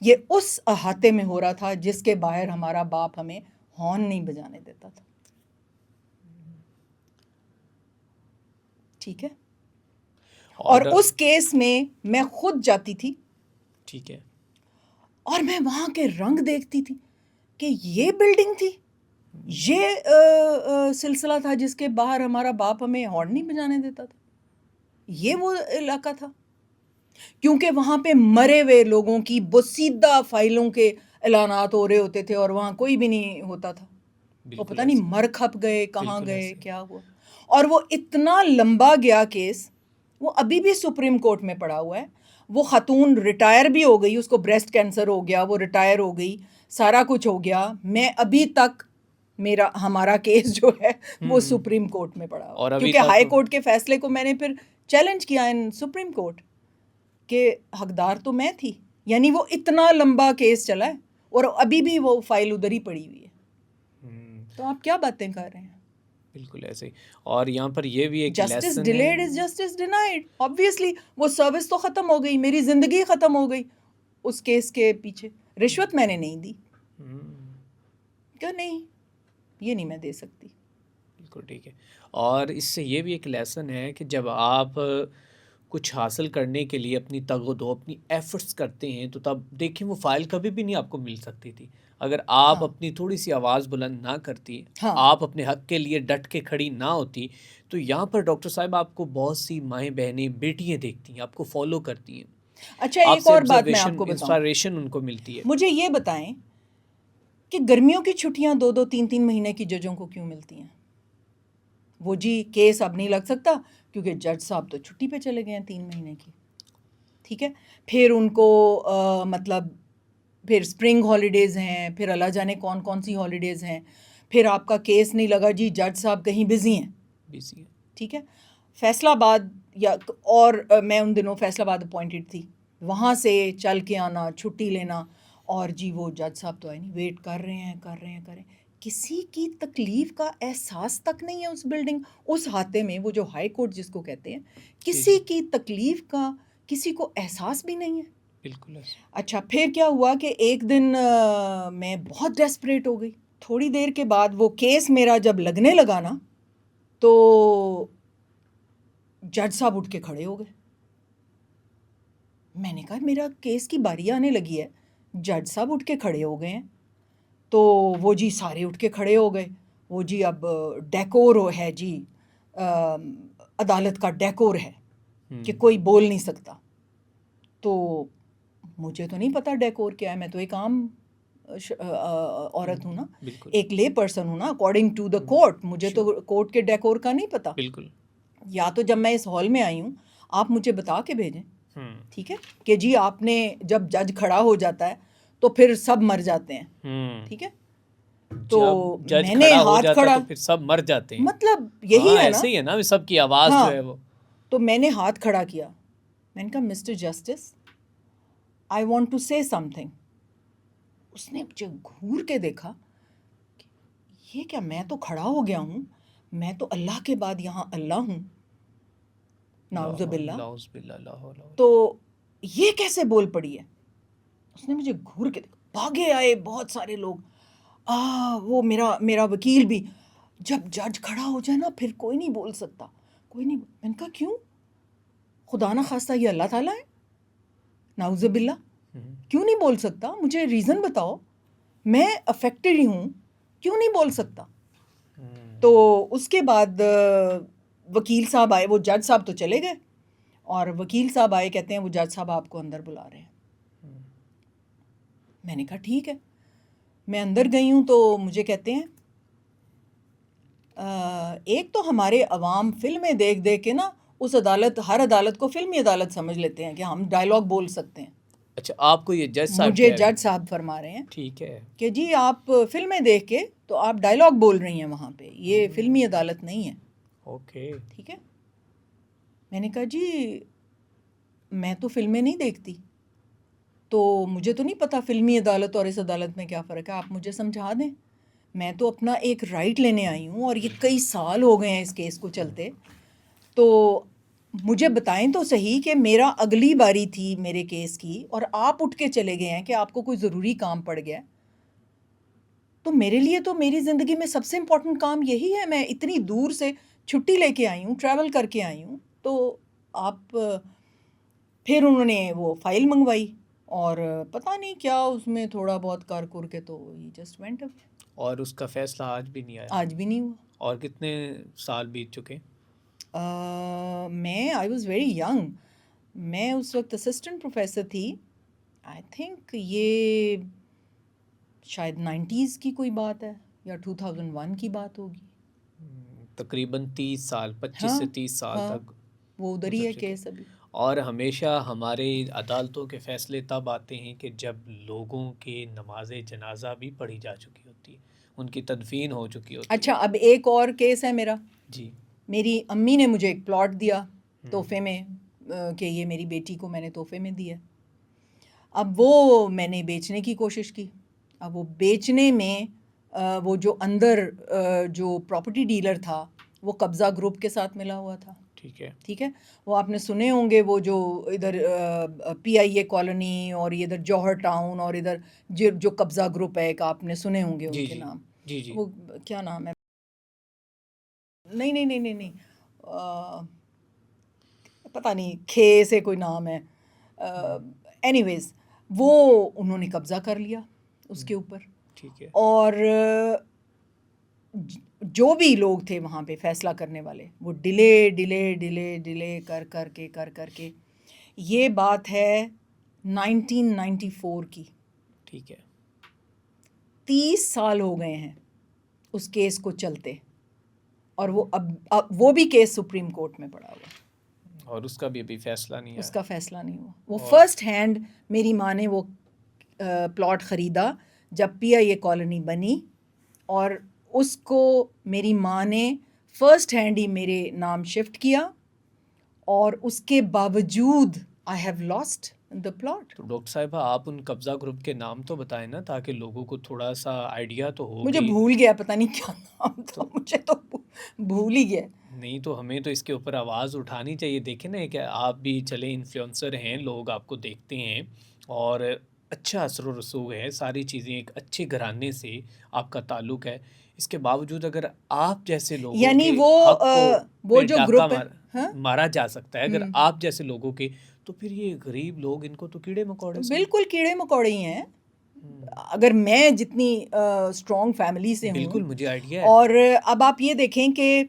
یہ اس احاطے میں ہو رہا تھا جس کے باہر ہمارا باپ ہمیں ہارن نہیں بجانے دیتا تھا. ٹھیک ہے, اور اس کیس میں خود جاتی تھی. ٹھیک ہے. اور میں وہاں کے رنگ دیکھتی تھی کہ یہ بلڈنگ تھی, یہ سلسلہ تھا جس کے باہر ہمارا باپ ہمیں ہارن نہیں بجانے دیتا تھا. یہ وہ علاقہ تھا, کیونکہ وہاں پہ مرے ہوئے لوگوں کی بوسیدہ فائلوں کے اعلانات ہو رہے ہوتے تھے اور وہاں کوئی بھی نہیں ہوتا تھا. وہ پتہ نہیں مر کھپ گئے, کہاں گئے, کیا ہوا. اور وہ اتنا لمبا گیا کیس, وہ ابھی بھی سپریم کورٹ میں پڑا ہوا ہے. وہ خاتون ریٹائر بھی ہو گئی, اس کو بریسٹ کینسر ہو گیا, وہ ریٹائر ہو گئی, سارا کچھ ہو گیا. میں ابھی تک ہمارا کیس جو ہے وہ سپریم کورٹ میں پڑا ہوا, کیونکہ ہائی کورٹ کے فیصلے کو میں نے پھر چیلنج کیا ان سپریم کورٹ کہ حقدار تو میں تھی. یعنی وہ اتنا لمبا کیس چلا ہے اور ابھی بھی وہ فائل ادھر ہی پڑی ہوئی ہے. تو آپ کیا باتیں کر رہے ہیں؟ بالکل ایسے ہی. اور یہاں پر یہ بھی ایک justice lesson delayed is justice denied. Obviously وہ سروس تو ختم ہو گئی, میری زندگی ختم ہو گئی اس کیس کے پیچھے. رشوت میں نے نہیں دی, کہ نہیں یہ نہیں میں دے سکتی. بالکل ٹھیک ہے. اور اس سے یہ بھی ایک لیسن ہے کہ جب آپ کچھ حاصل کرنے کے لیے اپنی تگ و دو اپنی ایفرٹس کرتے ہیں تو تب دیکھیں وہ فائل کبھی بھی نہیں آپ کو مل سکتی تھی اگر آپ ہاں اپنی تھوڑی سی آواز بلند نہ کرتی، ہاں آپ اپنے حق کے لیے ڈٹ کے کھڑی نہ ہوتی. تو یہاں پر ڈاکٹر صاحب آپ کو بہت سی مائیں بہنیں بیٹیاں دیکھتی ہیں، آپ کو فالو کرتی ہیں، اچھا آپ ایک سے اور بات میں آپ آبزرویشن کو بتاؤں، انسپائریشن ان کو ملتی ہے. مجھے یہ بتائیں کہ گرمیوں کی چھٹیاں 2-2 3-3 مہینے کی ججوں کو کیوں ملتی ہیں؟ وہ جی کیس اب نہیں لگ سکتا کیونکہ جج صاحب تو چھٹی پہ چلے گئے ہیں 3 مہینے کی، ٹھیک ہے. پھر ان کو مطلب پھر اسپرنگ ہالیڈیز ہیں، پھر اللہ جانے کون کون سی ہالیڈیز ہیں، پھر آپ کا کیس نہیں لگا جی جج صاحب کہیں بزی ہیں، بیسی ہے. ٹھیک ہے. فیصل آباد یا اور میں ان دنوں فیصل آباد اپوائنٹڈ تھی، وہاں سے چل کے آنا، چھٹی لینا، اور جی وہ جج صاحب تو آئے نہیں، ویٹ کر رہے ہیں کر رہے ہیں کر رہے ہیں. کسی کی تکلیف کا احساس تک نہیں ہے اس بلڈنگ، اس احاطے میں، وہ جو ہائی کورٹ جس کو کہتے ہیں، جی کسی جی کی تکلیف کا کسی کو احساس بھی نہیں ہے. بالکل ایسے. اچھا پھر کیا ہوا کہ ایک دن میں بہت ڈیسپریٹ ہو گئی. تھوڑی دیر کے بعد وہ کیس میرا جب لگنے لگا نا تو جج صاحب اٹھ کے کھڑے ہو گئے. میں نے کہا میرا کیس کی باری آنے لگی ہے، جج صاحب اٹھ کے کھڑے ہو گئے ہیں. تو وہ جی سارے اٹھ کے کھڑے ہو گئے. وہ جی اب ڈیکور ہے جی، عدالت کا ڈیکور ہے کہ کوئی بول نہیں سکتا. تو مجھے تو نہیں پتا ڈیکور کیا ہے، میں تو ایک عام عورت ہوں نا، بالکل ایک لے پرسن ہوں نا اکارڈنگ ٹو دا کورٹ. مجھے تو کورٹ کے ڈیکور کا نہیں پتا. بالکل. یا تو جب میں اس ہال میں آئی ہوں آپ مجھے بتا کے بھیجیں، ہوں ٹھیک ہے، کہ جی آپ نے جب جج کھڑا ہو جاتا ہے تو پھر سب مر جاتے ہیں، ہوں ٹھیک ہے. تو جب جج میں نے کھڑا ہو ہاتھ جاتا ہے کھڑا، تو پھر سب مر جاتے ہیں. مطلب یہی ہاں ہے نا، ایسے ہی ہے نا، سب کی آواز ہاں. جو ہے وہ. تو میں نے ہاتھ کھڑا کیا، میں نے کہا mister justice I want to say some thing. اس نے مجھے گھور کے دیکھا، یہ کیا، میں تو کھڑا ہو گیا ہوں، میں تو اللہ کے بعد یہاں اللہ ہوں، نعوذ باللہ، لاؤز باللہ لا حول ولا تو یہ کیسے بول پڑی ہے. اس نے مجھے گھور کے دیکھا، بھاگے آئے بہت سارے لوگ. وہ میرا وکیل بھی، جب جج کھڑا ہو جائے نا پھر کوئی نہیں بول سکتا، کوئی نہیں. میں نے کہا کیوں، خدا نہ خواستہ یہ اللہ تعالیٰ ہے، نعوذ باللہ، کیوں نہیں بول سکتا، مجھے ریزن بتاؤ، میں افیکٹڈ ہی ہوں، کیوں نہیں بول سکتا. تو اس کے بعد وکیل صاحب آئے، وہ جج صاحب تو چلے گئے، اور وکیل صاحب آئے، کہتے ہیں وہ جج صاحب آپ کو اندر بلا رہے ہیں. میں نے کہا ٹھیک ہے. میں اندر گئی ہوں تو مجھے کہتے ہیں ایک تو ہمارے عوام فلمیں دیکھ دیکھ کے نا اس عدالت، ہر عدالت کو فلمی عدالت سمجھ لیتے ہیں کہ ہم ڈائلاگ بول سکتے ہیں. اچھا آپ کو یہ جج صاحب مجھے کہہ رہے جج ہیں؟ صاحب فرما رہے ہیں ٹھیک ہے. کہ جی آپ فلمیں دیکھ کے تو آپ ڈائلاگ بول رہی ہیں وہاں پہ، یہ فلمی عدالت نہیں ہے. اوکے. ٹھیک ہے. میں نے کہا جی میں تو فلمیں نہیں دیکھتی، تو مجھے تو نہیں پتا فلمی عدالت اور اس عدالت میں کیا فرق ہے، آپ مجھے سمجھا دیں. میں تو اپنا ایک رائٹ لینے آئی ہوں، اور یہ کئی سال ہو گئے ہیں اس کیس کو چلتے، تو مجھے بتائیں تو صحیح کہ میرا اگلی باری تھی میرے کیس کی، اور آپ اٹھ کے چلے گئے ہیں کہ آپ کو کوئی ضروری کام پڑ گیا. تو میرے لیے تو میری زندگی میں سب سے امپورٹنٹ کام یہی ہے، میں اتنی دور سے چھٹی لے کے آئی ہوں، ٹریول کر کے آئی ہوں. تو آپ، پھر انہوں نے وہ فائل منگوائی، اور پتہ نہیں کیا اس میں تھوڑا بہت کر کر کے تو ہی جسٹ وینٹ اپ. اور اس کا فیصلہ آج بھی نہیں آیا؟ آج بھی نہیں ہوا. اور کتنے سال بیت چکے؟ میں آئی واز ویری ینگ، میں اس وقت اسسٹنٹ پروفیسر تھی. آئی تھنک یہ شاید 90s کی کوئی بات ہے یا 2001 کی بات ہوگی. تقریباً 30 سال، 25 ہاں سے 30 سال ہاں، تک وہ ادھر ہی گزر ہے چکے. کیس ابھی. اور ہمیشہ ہمارے عدالتوں کے فیصلے تب آتے ہیں کہ جب لوگوں کے نماز جنازہ بھی پڑھی جا چکی ہوتی ہے، ان کی تدفین ہو چکی ہوتی ہے. اچھا اب ایک اور کیس ہے میرا. جی. میری امی نے مجھے ایک پلاٹ دیا تحفے میں، کہ یہ میری بیٹی کو میں نے تحفے میں دیا. اب وہ میں نے بیچنے کی کوشش کی. اب وہ بیچنے میں وہ جو اندر جو پراپرٹی ڈیلر تھا وہ قبضہ گروپ کے ساتھ ملا ہوا تھا. ٹھیک ہے. ٹھیک ہے. وہ آپ نے سنے ہوں گے، وہ جو ادھر پی آئی اے کالونی اور ادھر جوہر ٹاؤن اور ادھر جو قبضہ گروپ ہے ایک، آپ نے سنے ہوں گے ان جی کے جی نام. جی جی. وہ کیا نام ہے، نہیں پتہ نہیں کھے سے کوئی نام ہے، اینی ویز وہ انہوں نے قبضہ کر لیا اس کے اوپر. ٹھیک ہے. اور جو بھی لوگ تھے وہاں پہ فیصلہ کرنے والے وہ ڈیلے کر کے یہ بات ہے 1994 کی. ٹھیک ہے. 30 سال ہو گئے ہیں اس کیس کو چلتے، اور وہ اب وہ بھی کیس سپریم کورٹ میں پڑا ہوا، اور اس کا بھی ابھی فیصلہ نہیں اس ہے. کا فیصلہ نہیں ہوا. وہ فرسٹ ہینڈ میری ماں نے وہ پلاٹ خریدا جب پی آئی اے کالونی بنی، اور اس کو میری ماں نے فرسٹ ہینڈ ہی میرے نام شفٹ کیا، اور اس کے باوجود I have lost the plot. تو ڈاکٹر صاحبہ آپ ان قبضہ گروپ کے نام تو بتائیں نا، تاکہ لوگوں کو تھوڑا سا آئیڈیا تو ہو. مجھے بھول گیا، پتہ نہیں کیا نام تھا، مجھے تو بھول ہی گیا. نہیں تو ہمیں تو اس کے اوپر آواز اٹھانی چاہیے. دیکھیں نا کہ آپ بھی چلے انفلوئنسر ہیں، لوگ آپ کو دیکھتے ہیں اور اچھا اثر و رسوخ ہے، ساری چیزیں، ایک اچھے گھرانے سے آپ کا تعلق ہے. اس کے باوجود اگر آپ جیسے لوگوں یعنی کے وہ حق کو جو ڈاکہ گروپ ہے مارا جا سکتا ہے، اگر آپ جیسے لوگوں کے، تو پھر یہ غریب لوگ ان کو تو کیڑے مکوڑے سے. بالکل کیڑے مکوڑے ہی ہیں. اگر میں جتنی اسٹرانگ فیملی سے ہوں، بالکل مجھے آئیڈیا ہے. اور اب آپ یہ دیکھیں کہ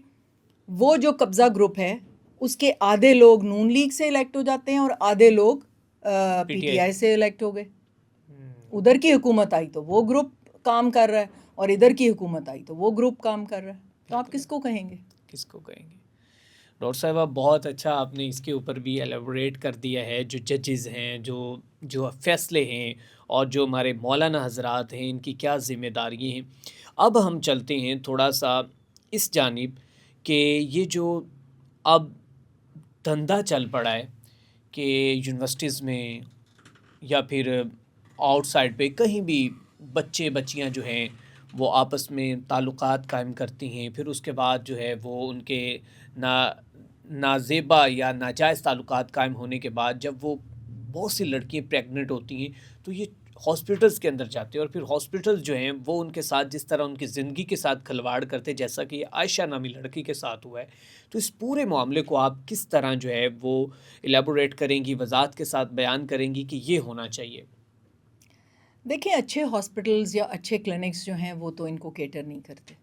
وہ جو قبضہ گروپ ہے اس کے آدھے لوگ نون لیگ سے الیکٹ ہو جاتے ہیں اور آدھے لوگ پی ٹی آئی سے الیکٹ ہو گئے. ادھر کی حکومت آئی تو وہ گروپ کام کر رہا ہے، اور ادھر کی حکومت آئی تو وہ گروپ کام کر رہا ہے. تو آپ کس کو کہیں گے؟ کس کو کہیں گے؟ ڈاکٹر صاحبہ بہت اچھا آپ نے اس کے اوپر بھی ایلیبوریٹ کر دیا ہے. جو ججز ہیں، جو فیصلے ہیں، اور جو ہمارے مولانا حضرات ہیں، ان کی کیا ذمہ داری ہیں. اب ہم چلتے ہیں تھوڑا سا اس جانب کہ یہ جو اب دھندا چل پڑا ہے کہ یونیورسٹیز میں یا پھر آؤٹ سائڈ پہ کہیں بھی بچے بچیاں جو ہیں وہ آپس میں تعلقات قائم کرتی ہیں، پھر اس کے بعد جو ہے وہ ان کے نازیبا یا ناجائز تعلقات قائم ہونے کے بعد جب وہ بہت سی لڑکیاں پریگننٹ ہوتی ہیں تو یہ ہاسپٹلس کے اندر جاتے ہیں، اور پھر ہاسپٹل جو ہیں وہ ان کے ساتھ جس طرح ان کی زندگی کے ساتھ کھلواڑ کرتے، جیسا کہ یہ عائشہ نامی لڑکی کے ساتھ ہوا ہے. تو اس پورے معاملے کو آپ کس طرح جو ہے وہ ایلیبوریٹ کریں گی، وضاحت کے ساتھ بیان کریں گی کہ یہ ہونا چاہیے؟ دیکھیں، اچھے ہاسپٹلز یا اچھے کلینکس جو ہیں وہ تو ان کو کیٹر نہیں کرتے.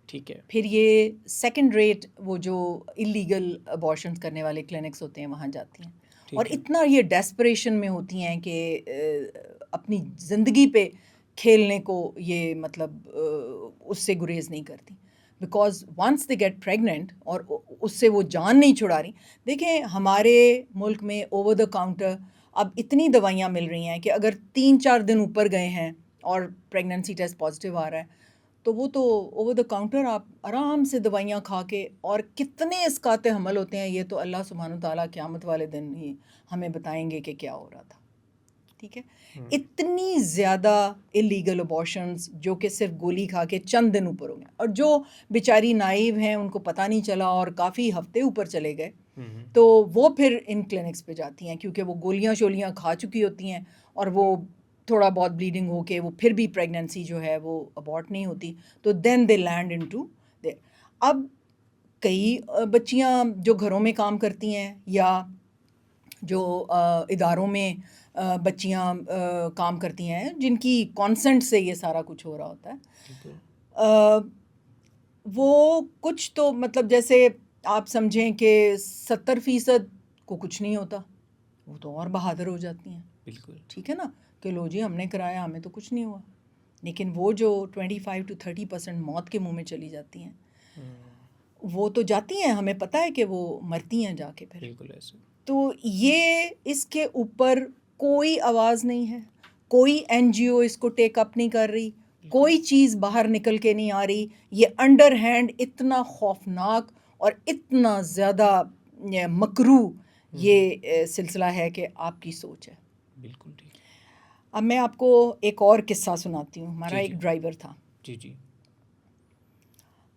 ٹھیک ہے. پھر یہ سیکنڈ ریٹ وہ جو اللیگل ابارشنز کرنے والے کلینکس ہوتے ہیں وہاں جاتی ہیں، اور اتنا یہ ڈیسپریشن میں ہوتی ہیں کہ اپنی زندگی پہ کھیلنے کو یہ مطلب اس سے گریز نہیں کرتی، because once they get pregnant اور اس سے وہ جان نہیں چھڑا رہی. دیکھیں ہمارے ملک میں اوور دا کاؤنٹر اب اتنی دوائیاں مل رہی ہیں کہ اگر 3-4 دن اوپر گئے ہیں اور پریگننسی ٹیسٹ پازیٹیو آ رہا ہے تو وہ تو اوور دا کاؤنٹر آپ آرام سے دوائیاں کھا کے، اور کتنے اسقاط حمل ہوتے ہیں یہ تو اللہ سبحانہ و تعالیٰ قیامت والے دن ہی ہمیں بتائیں گے کہ کیا ہو رہا تھا. ٹھیک ہے، اتنی زیادہ اللیگل ابارشنز جو کہ صرف گولی کھا کے چند دن اوپر ہو گئے، اور جو بیچاری نائب ہیں ان کو پتہ نہیں چلا اور کافی ہفتے اوپر چلے گئے، تو وہ پھر ان کلینکس پہ جاتی ہیں کیونکہ وہ گولیاں شولیاں کھا چکی ہوتی ہیں، اور وہ تھوڑا بہت بلیڈنگ ہو کے وہ پھر بھی پریگننسی جو ہے وہ ابارٹ نہیں ہوتی، تو دین دے لینڈ انٹو دیر. اب کئی بچیاں جو گھروں میں کام کرتی ہیں یا جو اداروں میں بچیاں کام کرتی ہیں جن کی کانسنٹ سے یہ سارا کچھ ہو رہا ہوتا ہے، وہ کچھ تو مطلب جیسے آپ سمجھیں کہ 70% کو کچھ نہیں ہوتا، وہ تو اور بہادر ہو جاتی ہیں. بالکل ٹھیک ہے نا، کہ لو جی ہم نے کرایا، ہمیں تو کچھ نہیں ہوا. لیکن وہ جو 25-30% موت کے منہ میں چلی جاتی ہیں، وہ تو جاتی ہیں، ہمیں پتہ ہے کہ وہ مرتی ہیں جا کے پھر. بالکل ایسے. تو یہ اس کے اوپر کوئی آواز نہیں ہے، کوئی این جی او اس کو ٹیک اپ نہیں کر رہی، کوئی چیز باہر نکل کے نہیں آ رہی. یہ انڈر ہینڈ اتنا خوفناک اور اتنا زیادہ مکروہ یہ سلسلہ ہے کہ آپ کی سوچ ہے. بالکل ٹھیک. اب میں آپ کو ایک اور قصہ سناتی ہوں. ہمارا ایک ڈرائیور تھا. جی.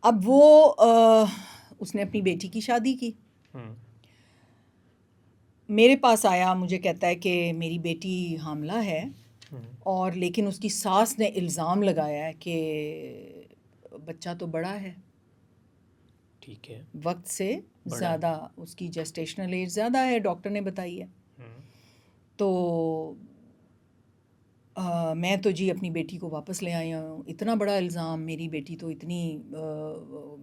اب وہ اس نے اپنی بیٹی کی شادی کی، میرے پاس آیا، مجھے کہتا ہے کہ میری بیٹی حاملہ ہے، اور لیکن اس کی ساس نے الزام لگایا ہے کہ بچہ تو بڑا ہے. ٹھیک ہے. وقت سے زیادہ اس کی جسٹیشنل ایج زیادہ ہے، ڈاکٹر نے بتائی ہے. تو میں تو جی اپنی بیٹی کو واپس لے آئی ہوں. اتنا بڑا الزام، میری بیٹی تو اتنی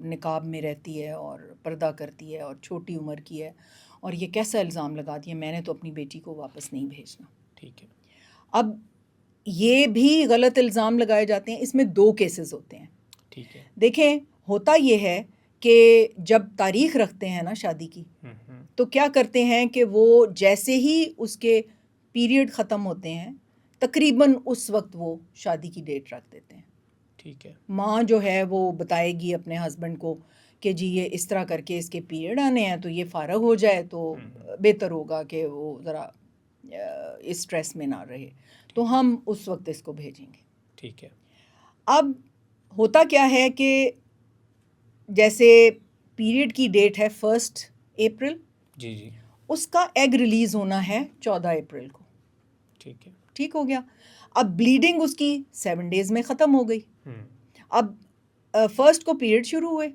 نقاب میں رہتی ہے اور پردہ کرتی ہے اور چھوٹی عمر کی ہے، اور یہ کیسا الزام لگا دیا. میں نے تو اپنی بیٹی کو واپس نہیں بھیجنا. ٹھیک ہے. اب یہ بھی غلط الزام لگائے جاتے ہیں. اس میں 2 کیسز ہوتے ہیں. ٹھیک ہے. دیکھیں ہوتا یہ ہے کہ جب تاریخ رکھتے ہیں نا شادی کی، تو کیا کرتے ہیں کہ وہ جیسے ہی اس کے پیریڈ ختم ہوتے ہیں تقریباً اس وقت وہ شادی کی ڈیٹ رکھ دیتے ہیں. ٹھیک ہے. ماں جو ہے وہ بتائے گی اپنے ہسبینڈ کو کہ جی یہ اس طرح کر کے اس کے پیریڈ آنے ہیں، تو یہ فارغ ہو جائے تو بہتر ہوگا کہ وہ ذرا اس اسٹریس میں نہ رہے، تو ہم اس وقت اس کو بھیجیں گے. ٹھیک ہے. اب ہوتا کیا ہے کہ جیسے پیریڈ کی ڈیٹ ہے 1 اپریل، جی جی. اس کا ایگ ریلیز ہونا ہے 14 اپریل کو. ٹھیک ہے. ٹھیک ہو گیا. اب بلیڈنگ اس کی 7 ڈیز میں ختم ہو گئی. اب 1 کو پیریڈ شروع ہوئے،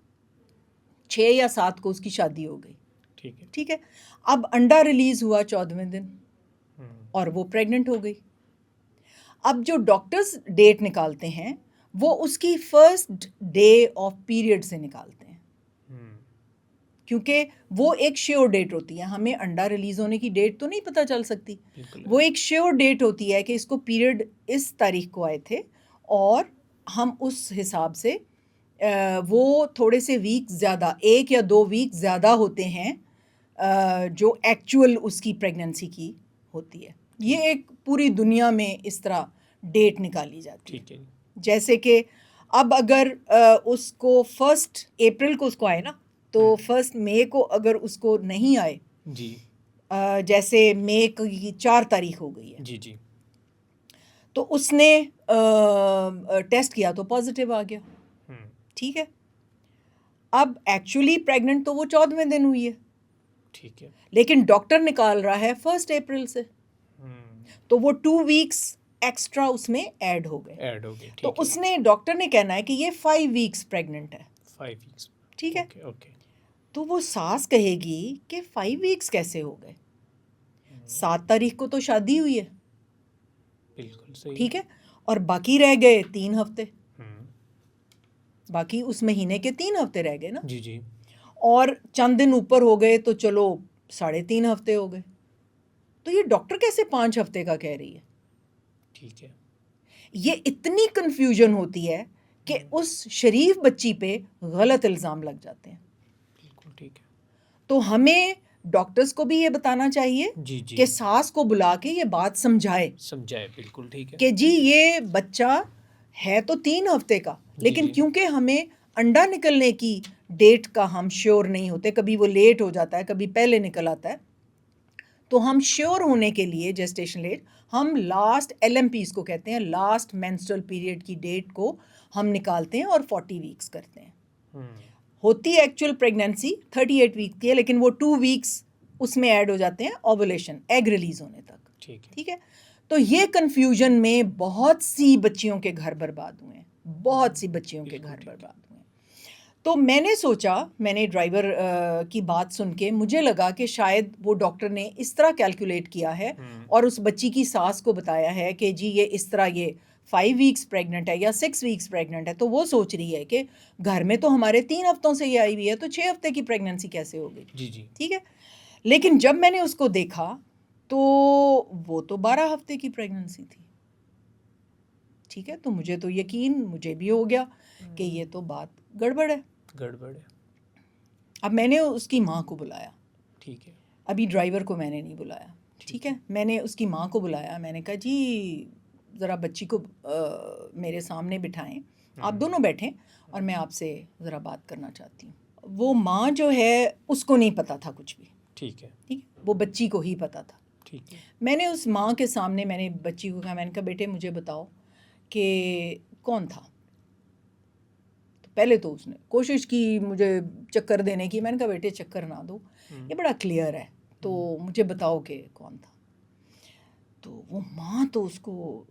6 یا 7 کو اس کی شادی ہو گئی. ٹھیک ہے. ٹھیک ہے. اب انڈا ریلیز ہوا 14ویں دن اور وہ پریگننٹ ہو گئی. اب جو ڈاکٹرز ڈیٹ نکالتے ہیں وہ اس کی 1 ڈے آف پیریڈ سے نکالتے ہیں، کیونکہ وہ ایک شیور ڈیٹ ہوتی ہے. ہمیں انڈا ریلیز ہونے کی ڈیٹ تو نہیں پتہ چل سکتی. وہ ایک شیور ڈیٹ ہوتی ہے کہ اس کو پیریڈ اس تاریخ کو آئے تھے، اور ہم اس حساب سے وہ تھوڑے سے ویک زیادہ، 1 یا 2 ویک زیادہ ہوتے ہیں جو ایکچول اس کی پریگننسی کی ہوتی ہے. یہ ایک پوری دنیا میں اس طرح ڈیٹ نکالی جاتی ہے. جیسے کہ اب اگر اس کو 1 اپریل کو اس کو آئے نا، تو 1 مئی کو اگر اس کو نہیں آئے، جی جیسے مئی کی 4 تاریخ ہو گئی ہے، جی جی. تو اس نے ٹیسٹ کیا تو پازیٹیو آ گیا. ٹھیک ہے. اب ایکچولی پریگننٹ تو وہ 14ویں دن ہوئی ہے. ٹھیک ہے. لیکن ڈاکٹر نکال رہا ہے 1 اپریل سے، تو وہ 2 ویکس ایکسٹرا اس میں ایڈ ہو گئے. تو اس نے ڈاکٹر نے کہنا ہے کہ یہ 5 ویکس پریگننٹ ہے. 5 ویکس. ٹھیک ہے. اوکے. تو وہ ساس کہے گی کہ 5 ویکس کیسے ہو گئے؟ 7 تاریخ کو تو شادی ہوئی ہے. بالکل صحیح. ٹھیک ہے. اور باقی رہ گئے 3 ہفتے، باقی اس مہینے کے 3 ہفتے رہ گئے نا. جی جی. اور چند دن اوپر ہو گئے تو چلو 3.5 ہفتے ہو گئے. تو یہ ڈاکٹر کیسے 5 ہفتے کا کہہ رہی ہے؟ ٹھیک ہے. یہ اتنی کنفیوژن ہوتی ہے کہ اس شریف بچی پہ غلط الزام لگ جاتے ہیں. بالکل ٹھیک ہے. تو ہمیں ڈاکٹرز کو بھی یہ بتانا چاہیے جی جی. کہ ساس کو بلا کے یہ بات سمجھائے بالکل ٹھیک ہے. کہ جی یہ بچہ ہے تو 3 ہفتے کا، لیکن کیونکہ ہمیں انڈا نکلنے کی ڈیٹ کا ہم شیور نہیں ہوتے، کبھی وہ لیٹ ہو جاتا ہے، کبھی پہلے نکل آتا ہے، تو ہم شیور ہونے کے لیے جسٹیشن ایج ہم لاسٹ LMP کو کہتے ہیں، لاسٹ مینسٹرل پیریڈ کی ڈیٹ کو ہم نکالتے ہیں اور 40 ویکس کرتے ہیں. ہوتی ہے ایکچوئل پریگننسی 38 ویک کی ہے، لیکن وہ 2 ویکس اس میں ایڈ ہو جاتے ہیں اوولیشن، ایگ ریلیز ہونے تک. ٹھیک ہے. تو یہ کنفیوژن میں بہت سی بچیوں کے گھر برباد ہوئے ہیں، بہت سی بچیوں کے گھر برباد ہوئے ہیں. تو میں نے سوچا، میں نے ڈرائیور کی بات سن کے مجھے لگا کہ شاید وہ ڈاکٹر نے اس طرح کیلکولیٹ کیا ہے اور اس بچی کی ساس کو بتایا ہے کہ جی یہ اس طرح یہ 5 ویکس پریگننٹ ہے یا 6 ویکس پریگننٹ ہے. تو وہ سوچ رہی ہے کہ گھر میں تو ہمارے 3 ہفتوں سے یہ آئی ہوئی ہے، تو 6 ہفتے کی پریگننسی کیسے ہو گئی؟ جی جی. ٹھیک ہے. لیکن جب میں نے اس کو دیکھا تو وہ تو 12 ہفتے کی پریگننسی تھی. ٹھیک ہے. تو مجھے تو یقین مجھے بھی ہو گیا کہ یہ تو بات گڑبڑ ہے. اب میں نے اس کی ماں کو بلایا. ٹھیک ہے. ابھی ڈرائیور کو میں نے نہیں بلایا. ٹھیک ہے. میں نے اس کی ماں کو بلایا. میں نے کہا جی ذرا بچی کو میرے سامنے بٹھائیں، آپ دونوں بیٹھیں اور میں آپ سے ذرا بات کرنا چاہتی ہوں. وہ ماں جو ہے اس کو نہیں پتا تھا کچھ بھی. ٹھیک ہے. وہ بچی کو ہی پتا تھا. ٹھیک ہے. میں نے اس ماں کے سامنے میں نے بچی کو کہا، میں نے کہا بیٹے مجھے بتاؤ کہ کون تھا. پہلے تو اس نے کوشش کی مجھے چکر دینے کی. میں نے کہا بیٹے چکر نہ دو، یہ بڑا کلیئر ہے، تو مجھے بتاؤ کہ کون تھا. تو وہ ماں تو اس کو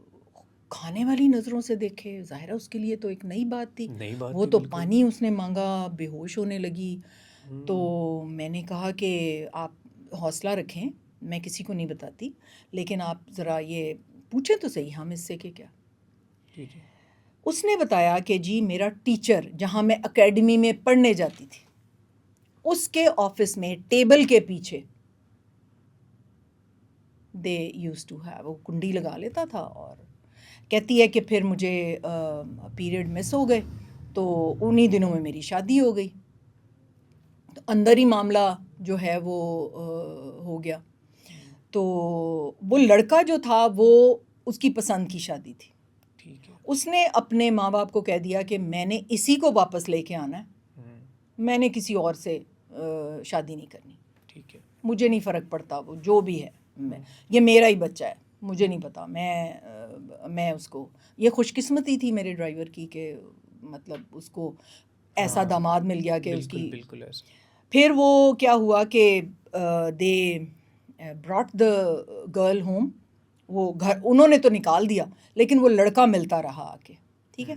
کھانے والی نظروں سے دیکھے. ظاہر ہے اس کے لیے تو ایک نئی بات تھی. وہ تو پانی اس نے مانگا، بے ہوش ہونے لگی. تو میں نے کہا کہ آپ حوصلہ رکھیں، میں کسی کو نہیں بتاتی، لیکن آپ ذرا یہ پوچھیں تو صحیح ہم اس سے کہ کیا. جی جی. اس نے بتایا کہ جی میرا ٹیچر جہاں میں اکیڈمی میں پڑھنے جاتی تھی اس کے آفس میں ٹیبل کے پیچھے دے یوز ٹو ہیو، وہ کنڈی لگا لیتا تھا. اور کہتی ہے کہ پھر مجھے پیریڈ مس ہو گئے تو انہی دنوں میں میری شادی ہو گئی. تو اندر ہی معاملہ جو ہے وہ ہو گیا. تو وہ لڑکا جو تھا وہ اس کی پسند کی شادی تھی. ٹھیک ہے. اس نے اپنے ماں باپ کو کہہ دیا کہ میں نے اسی کو واپس لے کے آنا ہے، میں نے کسی اور سے شادی نہیں کرنی. ٹھیک ہے. مجھے نہیں فرق پڑتا وہ جو بھی ہے، یہ میرا ہی بچہ ہے، مجھے نہیں پتا. میں اس کو، یہ خوش قسمتی تھی میرے ڈرائیور کی کہ مطلب اس کو ایسا داماد مل گیا کہ اس کی. بالکل ایسا. پھر وہ کیا ہوا کہ they brought the girl home. وہ گھر انہوں نے تو نکال دیا لیکن وہ لڑکا ملتا رہا آ کے. ٹھیک ہے.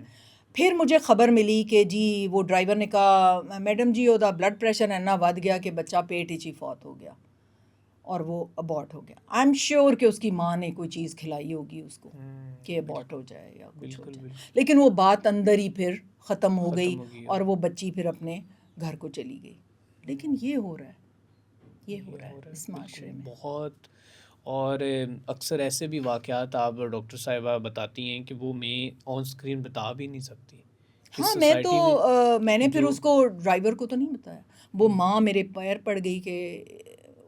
پھر مجھے خبر ملی کہ جی وہ ڈرائیور نے کہا میڈم جی وہ بلڈ پریشر اینا ود گیا کہ بچہ پیٹ ہی فوت ہو گیا اور وہ ابورٹ ہو گیا. آئی ایم شیور کہ اس کی ماں نے کوئی چیز کھلائی ہوگی اس کو کہ ابورٹ ہو جائے یا کچھ ہو جائے. لیکن وہ بات اندر ہی پھر ختم ہو گئی اور وہ بچی پھر اپنے گھر کو چلی گئی. لیکن یہ ہو رہا ہے، یہ ہو رہا ہے اس معاشرے میں بہت. اور اکثر ایسے بھی واقعات آپ ڈاکٹر صاحبہ بتاتی ہیں کہ وہ میں آن اسکرین بتا بھی نہیں سکتی. ہاں میں نے پھر اس کو ڈرائیور کو تو نہیں بتایا. وہ ماں میرے پیر پڑ گئی کہ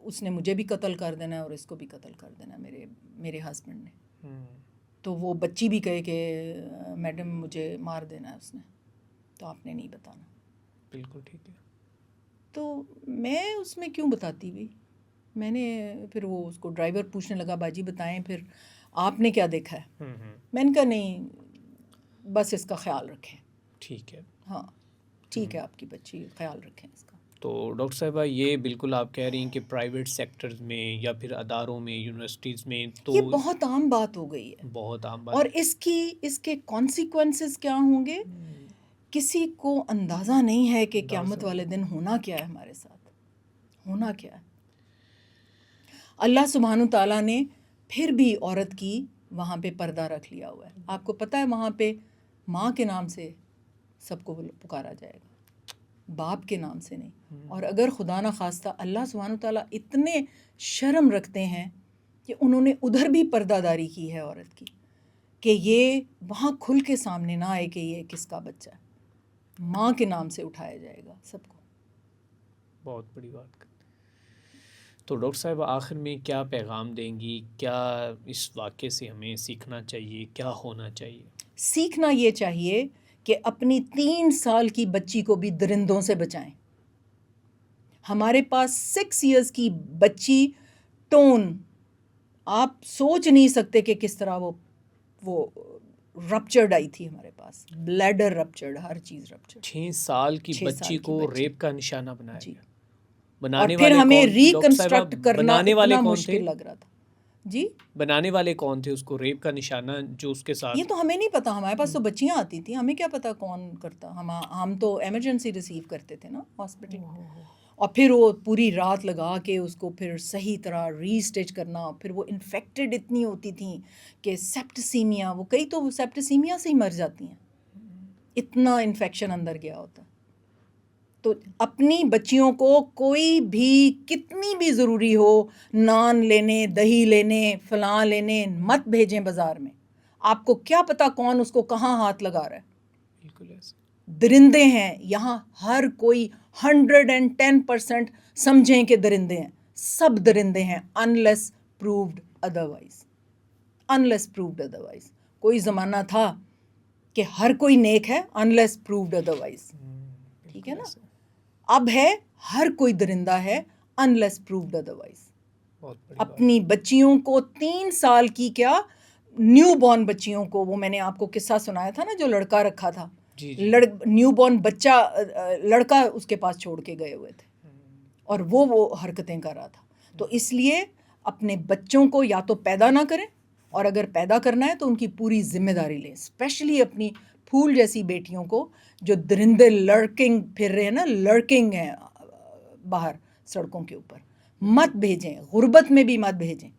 اس نے مجھے بھی قتل کر دینا ہے اور اس کو بھی قتل کر دینا ہے میرے ہسبینڈ نے. تو وہ بچی بھی کہے کہ میڈم مجھے مار دینا ہے اس نے، تو آپ نے نہیں بتانا. بالکل ٹھیک ہے. تو میں اس میں کیوں بتاتی بھی. میں نے پھر وہ اس کو ڈرائیور پوچھنے لگا باجی بتائیں پھر آپ نے کیا دیکھا ہے. میں نے کہا نہیں بس اس کا خیال رکھیں. ٹھیک ہے. ہاں ٹھیک ہے آپ کی بچی، خیال رکھیں اس کا. تو ڈاکٹر صاحبہ یہ بالکل آپ کہہ رہی ہیں کہ پرائیویٹ سیکٹرز میں یا پھر اداروں میں یونیورسٹیز میں تو یہ بہت عام بات ہو گئی ہے. بہت عام بات. اور اس کے کانسیکوینسز کیا ہوں گے کسی کو اندازہ نہیں ہے کہ قیامت والے دن ہونا کیا ہے ہمارے ساتھ، ہونا کیا ہے. اللہ سبحانہ تعالیٰ نے پھر بھی عورت کی وہاں پہ پردہ رکھ لیا ہوا ہے. آپ کو پتہ ہے وہاں پہ ماں کے نام سے سب کو پکارا جائے گا، باپ کے نام سے نہیں. اور اگر خدا نہ خواستہ اللہ سبحانہ تعالیٰ اتنے شرم رکھتے ہیں کہ انہوں نے ادھر بھی پردہ داری کی ہے عورت کی کہ یہ وہاں کھل کے سامنے نہ آئے کہ یہ کس کا بچہ ہے، ماں کے نام سے اٹھایا جائے گا سب کو. بہت بڑی بات. تو ڈاکٹر صاحب آخر میں کیا پیغام دیں گی، کیا اس واقعے سے ہمیں سیکھنا چاہیے، کیا ہونا چاہیے؟ سیکھنا یہ چاہیے کہ اپنی 3 سال کی بچی کو بھی درندوں سے بچائیں. ہمارے پاس 6 ایئرز کی بچی ٹون، آپ سوچ نہیں سکتے کہ کس طرح وہ رپچرڈ آئی تھی ہمارے پاس، بلیڈر رپچرڈ، ہر چیز رپچرڈ. 6 سال کی بچی کو ریپ کا نشانہ بنایا جی. گیا. اور بنانے پھر والے ہمیں کون ریکنسٹرکٹ کرنا بنانے والے اتنا کون مشکل تھے؟ لگ رہا تھا. جی بنانے والے کون تھے اس کو ریپ کا نشانہ جو اس کے ساتھ؟ یہ تو ہمیں نہیں پتا، ہمارے پاس تو بچیاں آتی تھیں، ہمیں کیا پتا کون کرتا. ہم تو ایمرجنسی ریسیو کرتے تھے نا ہاسپٹل. اور پھر وہ پوری رات لگا کے اس کو پھر صحیح طرح ری اسٹچ کرنا. پھر وہ انفیکٹڈ اتنی ہوتی تھیں کہ سیپٹسیمیا، وہ کئی تو سیپٹسیمیا سے ہی مر جاتی ہیں، اتنا انفیکشن اندر گیا ہوتا. تو اپنی بچیوں کو کوئی بھی کتنی بھی ضروری ہو نان لینے، دہی لینے، فلاں لینے مت بھیجیں بازار میں. آپ کو کیا پتا کون اس کو کہاں ہاتھ لگا رہا ہے. بالکل ایسے. درندے ہیں یہاں، ہر کوئی 110% سمجھیں کہ درندے ہیں، سب درندے ہیں unless proved otherwise. unless proved otherwise. کوئی زمانہ تھا کہ ہر کوئی نیک ہے unless proved otherwise. ٹھیک ہے نا. اب ہے ہر کوئی درندہ ہے unless proved otherwise. اپنی بچیوں کو 3 سال کی کیا نیو بورن بچیوں کو، وہ میں نے آپ کو قصہ سنایا تھا نا جو لڑکا رکھا تھا، نیو بورن بچہ لڑکا اس کے پاس چھوڑ کے گئے ہوئے تھے اور وہ حرکتیں کر رہا تھا. تو اس لیے اپنے بچوں کو یا تو پیدا نہ کریں، اور اگر پیدا کرنا ہے تو ان کی پوری ذمہ داری لیں، اسپیشلی اپنی پھول جیسی بیٹیوں کو جو درندے لڑکنگ پھر رہے ہیں نا، لڑکنگ ہیں باہر سڑکوں کے اوپر. مت بھیجیں, غربت میں بھی مت بھیجیں.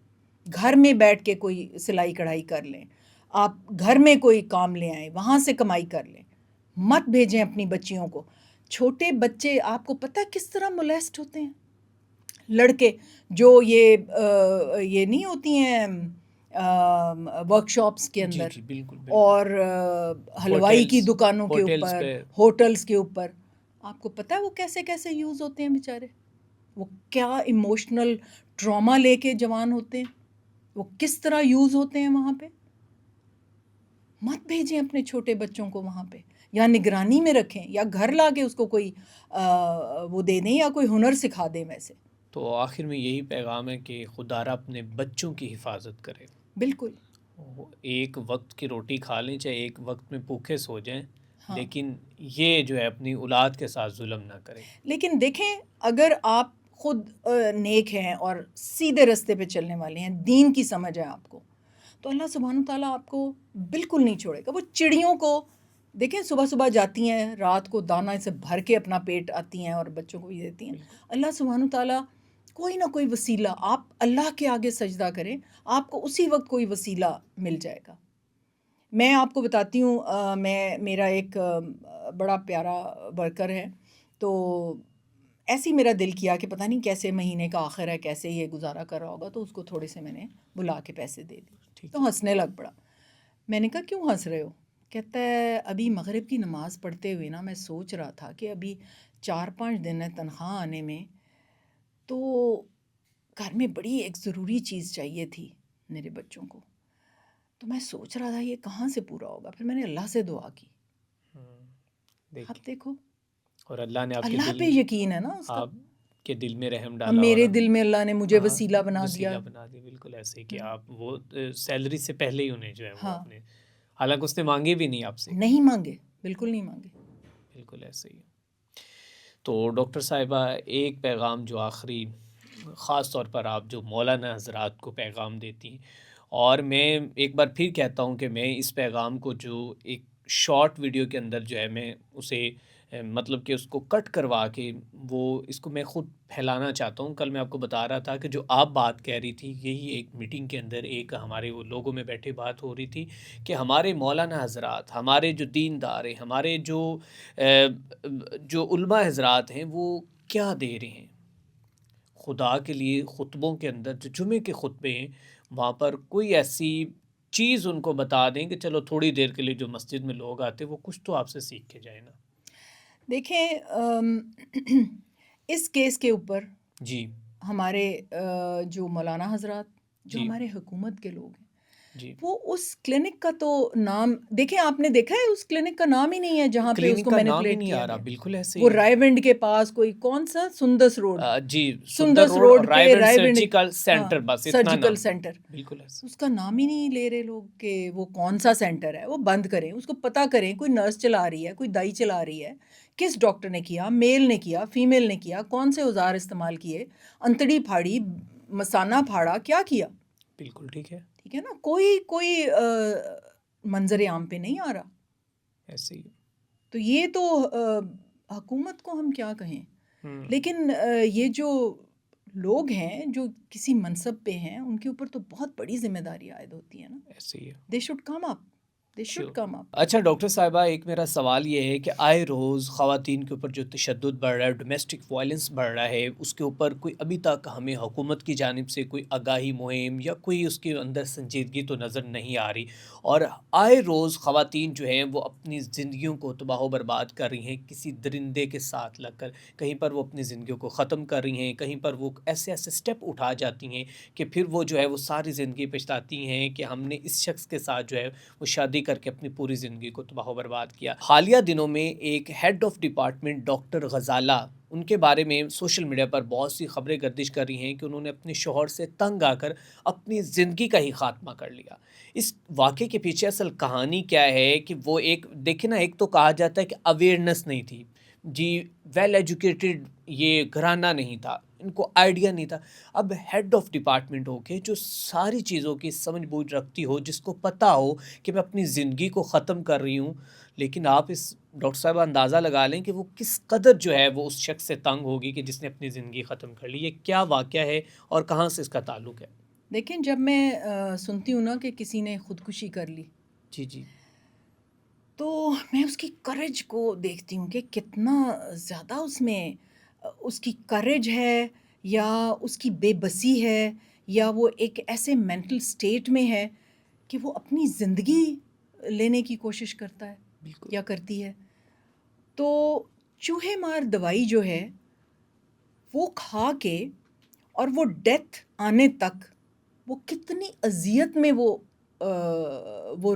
گھر میں بیٹھ کے کوئی سلائی کڑھائی کر لیں, آپ گھر میں کوئی کام لے آئیں, وہاں سے کمائی کر لیں. مت بھیجیں اپنی بچیوں کو. چھوٹے بچے آپ کو پتہ کس طرح مولیسٹ ہوتے ہیں. لڑکے جو یہ نہیں ہوتی ہیں ورک شاپس کے جی اندر جی بالکل اور حلوائی کی ہوٹلز دکانوں کے ہوٹلز اوپر, پہ ہوٹلز کے اوپر, آپ کو پتہ ہے وہ کیسے کیسے یوز ہوتے ہیں بیچارے. وہ کیا ایموشنل ٹراما لے کے جوان ہوتے ہیں, وہ کس طرح یوز ہوتے ہیں وہاں پہ. مت بھیجیں اپنے چھوٹے بچوں کو وہاں پہ, یا نگرانی میں رکھیں, یا گھر لا کے اس کو کوئی وہ دے دیں, یا کوئی ہنر سکھا دیں. ویسے تو آخر میں یہی پیغام ہے کہ خدا را اپنے بچوں کی حفاظت کرے. بالکل. وہ ایک وقت کی روٹی کھا لیں, چاہے ایک وقت میں بھوکے سو جائیں, ہاں, لیکن یہ جو ہے اپنی اولاد کے ساتھ ظلم نہ کریں. لیکن دیکھیں اگر آپ خود نیک ہیں اور سیدھے رستے پہ چلنے والے ہیں, دین کی سمجھ ہے آپ کو, تو اللہ سبحانہ تعالیٰ آپ کو بالکل نہیں چھوڑے گا. وہ چڑیوں کو دیکھیں, صبح صبح جاتی ہیں, رات کو دانہ سے بھر کے اپنا پیٹ آتی ہیں اور بچوں کو بھی دیتی ہیں. اللہ سبحانہ تعالیٰ کوئی نہ کوئی وسیلہ, آپ اللہ کے آگے سجدہ کریں, آپ کو اسی وقت کوئی وسیلہ مل جائے گا. میں آپ کو بتاتی ہوں, میرا ایک بڑا پیارا ورکر ہے, تو ایسے ہی میرا دل کیا کہ پتہ نہیں کیسے مہینے کا آخر ہے, کیسے یہ گزارا کر رہا ہوگا, تو اس کو تھوڑے سے میں نے بلا کے پیسے دے دیے. تو ہنسنے لگ پڑا. میں نے کہا کیوں ہنس رہے ہو؟ کہتا ہے ابھی مغرب کی نماز پڑھتے ہوئے نا میں سوچ رہا تھا کہ ابھی 4-5 دن ہے تنخواہ آنے میں, تو گھر میں بڑی ایک ضروری چیز چاہیے تھی میرے بچوں کو, تو میں سوچ رہا تھا یہ کہاں سے پورا ہوگا. پھر میں نے اللہ سے دعا کی. آپ دیکھو, اور اللہ نے آپ کے اللہ دل پہ یقین ہے نا اس کا, آپ کے دل میں رحم اب ڈالا, اور میرے دل میں اللہ نے مجھے ہاں وسیلہ بنا دیا. وسیلہ بنا دی. بالکل ایسے کہ آپ وہ سیلری سے پہلے ہی انہیں جو ہے وہ ہاں, اپنے, حالانکہ اس نے مانگے بھی نہیں آپ سے. نہیں مانگے, بالکل نہیں مانگے. بالکل ایسے ہی. تو ڈاکٹر صاحبہ ایک پیغام جو آخری خاص طور پر آپ جو مولانا حضرات کو پیغام دیتی ہیں, اور میں ایک بار پھر کہتا ہوں کہ میں اس پیغام کو جو ایک شارٹ ویڈیو کے اندر جو ہے میں اسے مطلب کہ اس کو کٹ کروا کے وہ اس کو میں خود پھیلانا چاہتا ہوں. کل میں آپ کو بتا رہا تھا کہ جو آپ بات کہہ رہی تھی, یہی ایک میٹنگ کے اندر ایک ہمارے وہ لوگوں میں بیٹھے بات ہو رہی تھی کہ ہمارے مولانا حضرات, ہمارے جو دیندار ہیں, ہمارے جو علماء حضرات ہیں, وہ کیا دے رہے ہیں خدا کے لیے. خطبوں کے اندر جو جمعے کے خطبے ہیں, وہاں پر کوئی ایسی چیز ان کو بتا دیں کہ چلو تھوڑی دیر کے لیے جو مسجد میں لوگ آتے وہ کچھ تو آپ سے سیکھ کے جائیں نا. دیکھیں اس کیس کے اوپر جی ہمارے جو مولانا حضرات, جو جی ہمارے حکومت کے لوگ ہیں, جی وہ اس کلینک کا تو نام دیکھیں, آپ نے دیکھا ہے اس کلینک کا نام ہی نہیں ہے جہاں پہ اس کلینک کو کا نام ہی مینیپولیٹ نہیں کیا آ رہا. گیا. بالکل ایسے وہ ہی. رائے ونڈ کے پاس کوئی کون سا سندس روڈ, جی سندر سندس روڈ اور روڈ پہ رائے ونڈ رائے ونڈ, سرجیکل سینٹر, بس اتنا سرجیکل نام. سینٹر, بالکل ایسے. اس کا نام ہی نہیں لے رہے لوگ کہ وہ کون سا سینٹر ہے. وہ بند کریں, اس کو پتہ کریں کوئی نرس چلا رہی ہے, کوئی دائی چلا رہی ہے, کس ڈاکٹر نے کیا, میل نے کیا, فیمیل نے کیا, کون سے اوزار استعمال کیے, انتڑی پھاڑی, مسانہ پھاڑا, کیا کیا. بالکل ٹھیک ہے. ٹھیک ہے نا, کوئی منظر عام پہ نہیں آ رہا. ایسے ہی. تو یہ تو حکومت کو ہم کیا کہیں, لیکن یہ جو لوگ ہیں جو کسی منصب پہ ہیں, ان کے اوپر تو بہت بڑی ذمہ داری عائد ہوتی ہے نا. ایسے ہی ہے. They should come up, they should come up. اچھا ڈاکٹر صاحبہ, ایک میرا سوال یہ ہے کہ آئے روز خواتین کے اوپر جو تشدد بڑھ رہا ہے, ڈومیسٹک وائلنس بڑھ رہا ہے, اس کے اوپر کوئی ابھی تک ہمیں حکومت کی جانب سے کوئی آگاہی مہم یا کوئی اس کے اندر سنجیدگی تو نظر نہیں آ رہی, اور آئے روز خواتین جو ہیں وہ اپنی زندگیوں کو تباہ و برباد کر رہی ہیں کسی درندے کے ساتھ لگ کر. کہیں پر وہ اپنی زندگیوں کو ختم کر رہی ہیں, کہیں پر وہ ایسے اسٹیپ اٹھا جاتی ہیں کہ پھر وہ جو ہے وہ ساری زندگی پچھتاتی ہیں کہ ہم نے اس شخص کے ساتھ جو ہے وہ شادی کر کے اپنی پوری زندگی کو تباہ و برباد کیا. حالیہ دنوں میں ایک head of department doctor Ghazala, ان کے بارے میں سوشل میڈیا پر بہت سی خبریں گردش کر رہی ہیں کہ انہوں نے اپنے شوہر سے تنگ آ کر اپنی زندگی کا ہی خاتمہ کر لیا. اس واقعے کے پیچھے اصل کہانی کیا ہے کہ وہ ایک دیکھیں نا, ایک تو کہا جاتا ہے کہ اویئرنیس نہیں تھی جی, ویل ایجوکیٹڈ یہ گھرانہ نہیں تھا, ان کو آئیڈیا نہیں تھا. اب ہیڈ آف ڈپارٹمنٹ ہو کے جو ساری چیزوں کی سمجھ بوجھ رکھتی ہو, جس کو پتہ ہو کہ میں اپنی زندگی کو ختم کر رہی ہوں, لیکن آپ اس ڈاکٹر صاحبہ اندازہ لگا لیں کہ وہ کس قدر جو ہے وہ اس شخص سے تنگ ہوگی کہ جس نے اپنی زندگی ختم کر لی. یہ کیا واقعہ ہے اور کہاں سے اس کا تعلق ہے؟ دیکھیں جب میں سنتی ہوں نا کہ کسی نے خودکشی کر لی جی جی. تو میں اس کی کریج کو دیکھتی ہوں کہ کتنا زیادہ اس میں اس کی کریج ہے یا اس کی بے بسی ہے یا وہ ایک ایسے مینٹل سٹیٹ میں ہے کہ وہ اپنی زندگی لینے کی کوشش کرتا ہے بالکل. یا کرتی ہے. تو چوہے مار دوائی جو ہے وہ کھا کے اور وہ ڈیتھ آنے تک وہ کتنی اذیت میں وہ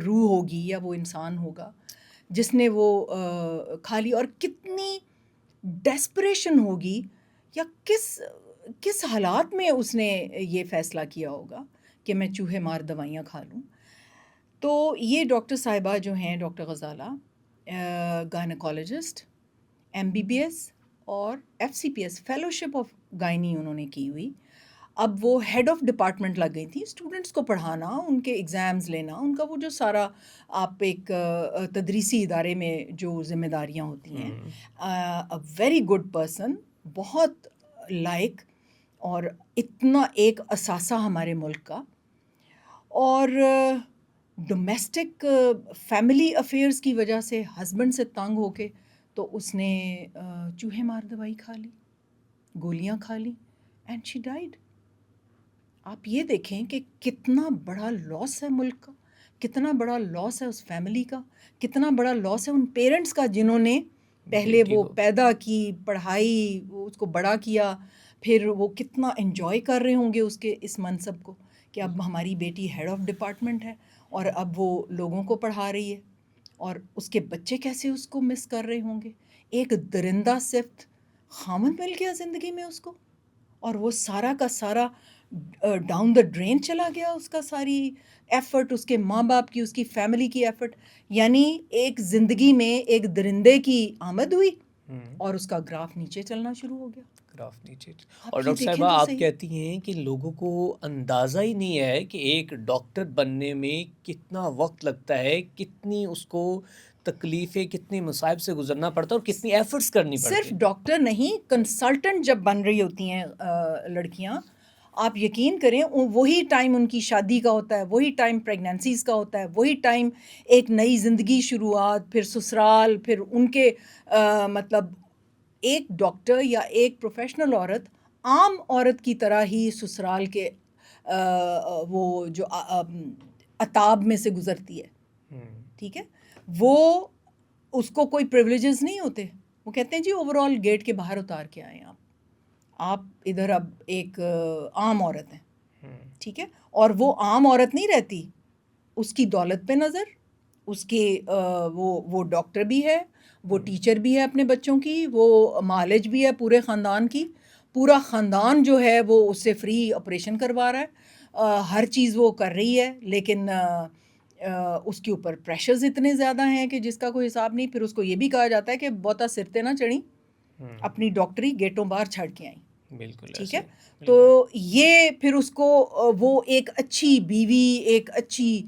روح ہوگی یا وہ انسان ہوگا جس نے وہ کھا لی, اور کتنی ڈیسپریشن ہوگی یا کس حالات میں اس نے یہ فیصلہ کیا ہوگا کہ میں چوہے مار دوائیاں کھا لوں. تو یہ ڈاکٹر صاحبہ جو ہیں ڈاکٹر غزالہ گائنیکالوجسٹ MBBS اور FCPS فیلوشپ آف گائنی انہوں نے کی ہوئی. اب وہ ہیڈ آف ڈپارٹمنٹ لگ گئی تھیں اسٹوڈنٹس کو پڑھانا, ان کے ایگزامز لینا, ان کا وہ جو سارا آپ ایک تدریسی ادارے میں جو ذمہ داریاں ہوتی ہیں. ویری گڈ پرسن, بہت لائق اور اتنا ایک اثاثہ ہمارے ملک کا. اور ڈومیسٹک فیملی افیئرس کی وجہ سے ہسبینڈ سے تنگ ہو کے تو اس نے چوہے مار دوائی کھا لی, گولیاں کھا لی, اینڈ شی ڈائیڈ. آپ یہ دیکھیں کہ کتنا بڑا لاس ہے ملک کا, کتنا بڑا لاس ہے اس فیملی کا, کتنا بڑا لاس ہے ان پیرنٹس کا جنہوں نے پہلے وہ پیدا کی, پڑھائی, اس کو بڑا کیا, پھر وہ کتنا انجوائے کر رہے ہوں گے اس منصب کو کہ اب ہماری بیٹی ہیڈ آف ڈپارٹمنٹ ہے اور اب وہ لوگوں کو پڑھا رہی ہے, اور اس کے بچے کیسے اس کو مس کر رہے ہوں گے. ایک درندہ صفت خامن مل گیا زندگی میں اس کو, اور وہ سارا کا سارا ڈاؤن دا ڈرین چلا گیا, اس کا ساری ایفرٹ, اس کے ماں باپ کی, اس کی فیملی کی ایفرٹ. یعنی ایک زندگی میں ایک درندے کی آمد ہوئی اور اس کا گراف نیچے چلنا شروع ہو گیا. گراف نیچے. اور ڈاکٹر صاحبہ آپ کہتی ہیں کہ لوگوں کو اندازہ ہی نہیں ہے کہ ایک ڈاکٹر بننے میں کتنا وقت لگتا ہے, کتنی اس کو تکلیفیں, کتنی مصائب سے گزرنا پڑتا ہے اور کتنی ایفرٹس کرنی پڑتی ہیں. صرف ڈاکٹر نہیں, کنسلٹنٹ جب بن رہی ہوتی ہیں لڑکیاں, آپ یقین کریں وہی ٹائم ان کی شادی کا ہوتا ہے, وہی ٹائم پریگنینسیز کا ہوتا ہے, وہی ٹائم ایک نئی زندگی شروعات, پھر سسرال, پھر ان کے مطلب ایک ڈاکٹر یا ایک پروفیشنل عورت عام عورت کی طرح ہی سسرال کے وہ جو عتاب میں سے گزرتی ہے. ٹھیک ہے, وہ اس کو کوئی پریولیجز نہیں ہوتے. وہ کہتے ہیں جی اوور آل گیٹ کے باہر اتار کے آئیں آپ ادھر اب ایک عام عورت ہیں. ٹھیک ہے, اور وہ عام عورت نہیں رہتی, اس کی دولت پہ نظر, اس کے وہ ڈاکٹر بھی ہے, وہ ٹیچر بھی ہے اپنے بچوں کی, وہ مالج بھی ہے پورے خاندان کی, پورا خاندان جو ہے وہ اس سے فری آپریشن کروا رہا ہے, ہر چیز وہ کر رہی ہے, لیکن اس کے اوپر پریشرز اتنے زیادہ ہیں کہ جس کا کوئی حساب نہیں. پھر اس کو یہ بھی کہا جاتا ہے کہ بہتا سرتے نہ چڑھی, اپنی ڈاکٹری گیٹوں باہر چھڑ کے آئیں. بالکل. ٹھیک ہے, تو یہ پھر اس کو وہ ایک اچھی بیوی, ایک اچھی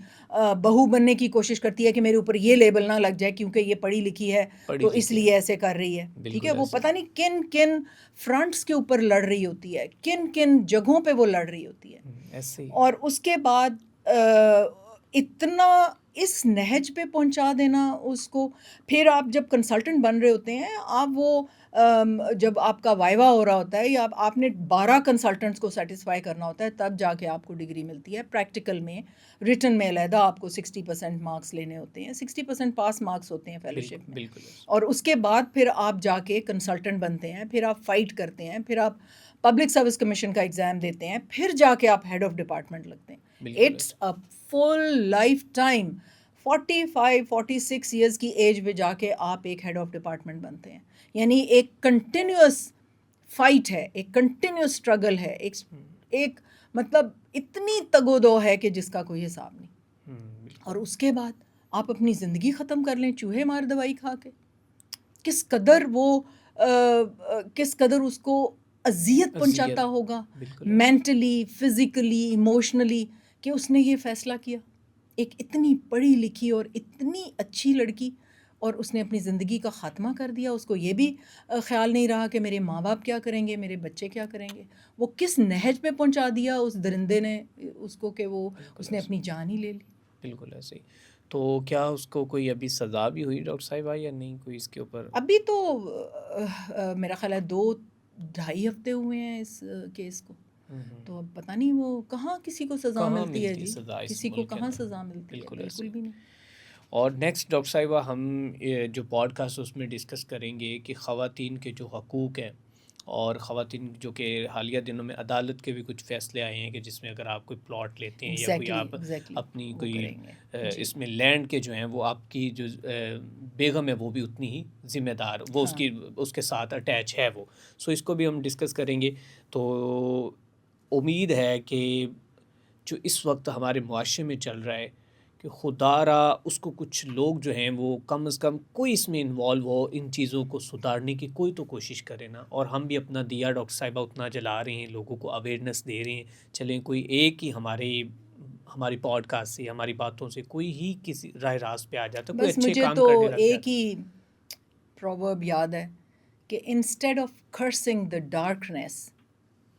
بہو بننے کی کوشش کرتی ہے کہ میرے اوپر یہ لیبل نہ لگ جائے کیونکہ یہ پڑھی لکھی ہے تو اس لیے ایسے کر رہی ہے. ٹھیک ہے, وہ پتہ نہیں کن کن فرنٹس کے اوپر لڑ رہی ہوتی ہے, کن کن جگہوں پہ وہ لڑ رہی ہوتی ہے, اور اس کے بعد اتنا اس نہج پہ پہنچا دینا اس کو. پھر آپ جب کنسلٹنٹ بن رہے ہوتے ہیں, آپ وہ جب آپ کا وائوا ہو رہا ہوتا ہے یا آپ نے 12 کنسلٹنٹس کو سیٹسفائی کرنا ہوتا ہے, تب جا کے آپ کو ڈگری ملتی ہے. پریکٹیکل میں, ریٹن میں علیحدہ آپ کو 60% مارکس لینے ہوتے ہیں, 60% پاس مارکس ہوتے ہیں فیلوشپ میں, اور اس کے بعد پھر آپ جا کے کنسلٹنٹ بنتے ہیں, پھر آپ فائٹ کرتے ہیں, پھر آپ پبلک سروس کمیشن کا ایگزام دیتے ہیں, پھر جا کے آپ ہیڈ آف ڈپارٹمنٹ لگتے ہیں. It's a full lifetime, 45-46 years کی ایج میں جا کے آپ ایک ہیڈ آف ڈپارٹمنٹ بنتے ہیں. یعنی ایک کنٹینیوس فائٹ ہے, ایک کنٹینیوس اسٹرگل ہے, ایک مطلب اتنی تگ و دو ہے کہ جس کا کوئی حساب نہیں. اور اس کے بعد آپ اپنی زندگی ختم کر لیں چوہے مار دوائی کھا کے. کس قدر اس کو اذیت پہنچاتا ہوگا مینٹلی, فزیکلی, ایموشنلی, کہ اس نے یہ فیصلہ کیا. ایک اتنی پڑھی لکھی اور اتنی اچھی لڑکی, اور اس نے اپنی زندگی کا خاتمہ کر دیا. اس کو یہ بھی خیال نہیں رہا کہ میرے ماں باپ کیا کریں گے, میرے بچے کیا کریں گے. وہ کس نہج پہ پہنچا دیا اس درندے نے اس کو کہ وہ اس نے اپنی جان ہی لے لی. بالکل ایسے ہی. تو کیا اس کو کوئی ابھی سزا بھی ہوئی ڈاکٹر صاحبہ یا نہیں کوئی اس کے اوپر؟ ابھی تو میرا خیال ہے 2-2.5 ہفتے ہوئے ہیں اس کیس کو. تو اب پتہ نہیں وہ کہاں کسی کو سزا کہاں ملتی ہے ملتی جی, سزا اس کسی کو ملک کے کہاں اندر؟ سزا ملتی ہے, بالکل ایسے بالکل ہی. بھی نہیں. اور نیکسٹ ڈاکٹر صاحبہ ہم جو پوڈ کاسٹ اس میں ڈسکس کریں گے کہ خواتین کے جو حقوق ہیں اور خواتین جو کہ حالیہ دنوں میں عدالت کے بھی کچھ فیصلے آئے ہیں کہ جس میں اگر آپ کوئی پلاٹ لیتے ہیں یا کوئی آپ اپنی وہ کوئی کریں گے جی. اس میں لینڈ کے جو ہیں وہ آپ کی جو بیگم ہے وہ بھی اتنی ہی ذمہ دار, وہ اس کے ساتھ اٹیچ ہے وہ. سو اس کو بھی ہم ڈسکس کریں گے. تو امید ہے کہ جو اس وقت ہمارے معاشرے میں چل رہا ہے کہ خدا را اس کو کچھ لوگ جو ہیں وہ کم از کم کوئی اس میں انوالو ہو, ان چیزوں کو سدھارنے کی کوئی تو کوشش کرے نا. اور ہم بھی اپنا دیا ڈاکٹر صاحبہ اتنا جلا رہے ہیں, لوگوں کو اویئرنیس دے رہے ہیں. چلیں کوئی ایک ہی ہماری پوڈ کاسٹ سے ہماری باتوں سے کوئی ہی کسی راہ راست پہ آ جاتا, کوئی بس اچھے مجھے کام تو کرنے لگ ایک جاتا. ہی پروورب یاد ہے کہ instead of cursing the darkness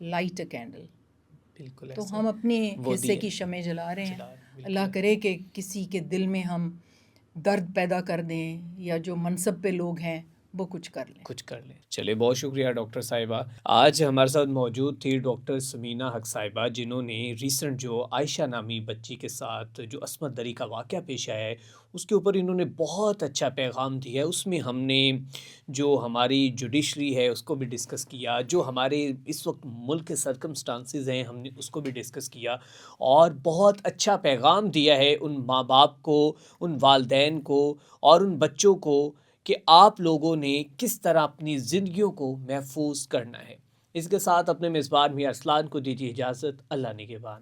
light a candle. بالکل تو ایسے ہم اپنے وہ حصے کی شمع جلا رہے ہیں. بالکل اللہ کرے کہ کسی کے دل میں ہم درد پیدا کر دیں یا جو منصب پہ لوگ ہیں وہ کچھ کر لیں. چلے بہت شکریہ ڈاکٹر صاحبہ. آج ہمارے ساتھ موجود تھی ڈاکٹر سمینہ حق صاحبہ, جنہوں نے ریسنٹ جو عائشہ نامی بچی کے ساتھ جو عصمت دری کا واقعہ پیش آیا ہے اس کے اوپر انہوں نے بہت اچھا پیغام دیا ہے. اس میں ہم نے جو ہماری جوڈیشری ہے اس کو بھی ڈسکس کیا, جو ہمارے اس وقت ملک کے سرکمسٹانسز ہیں ہم نے اس کو بھی ڈسکس کیا, اور بہت اچھا پیغام دیا ہے ان ماں باپ کو, ان والدین کو اور ان بچوں کو کہ آپ لوگوں نے کس طرح اپنی زندگیوں کو محفوظ کرنا ہے. اس کے ساتھ اپنے میزبان میاں ارسلان کو دیجیے اجازت. اللہ نگہبان.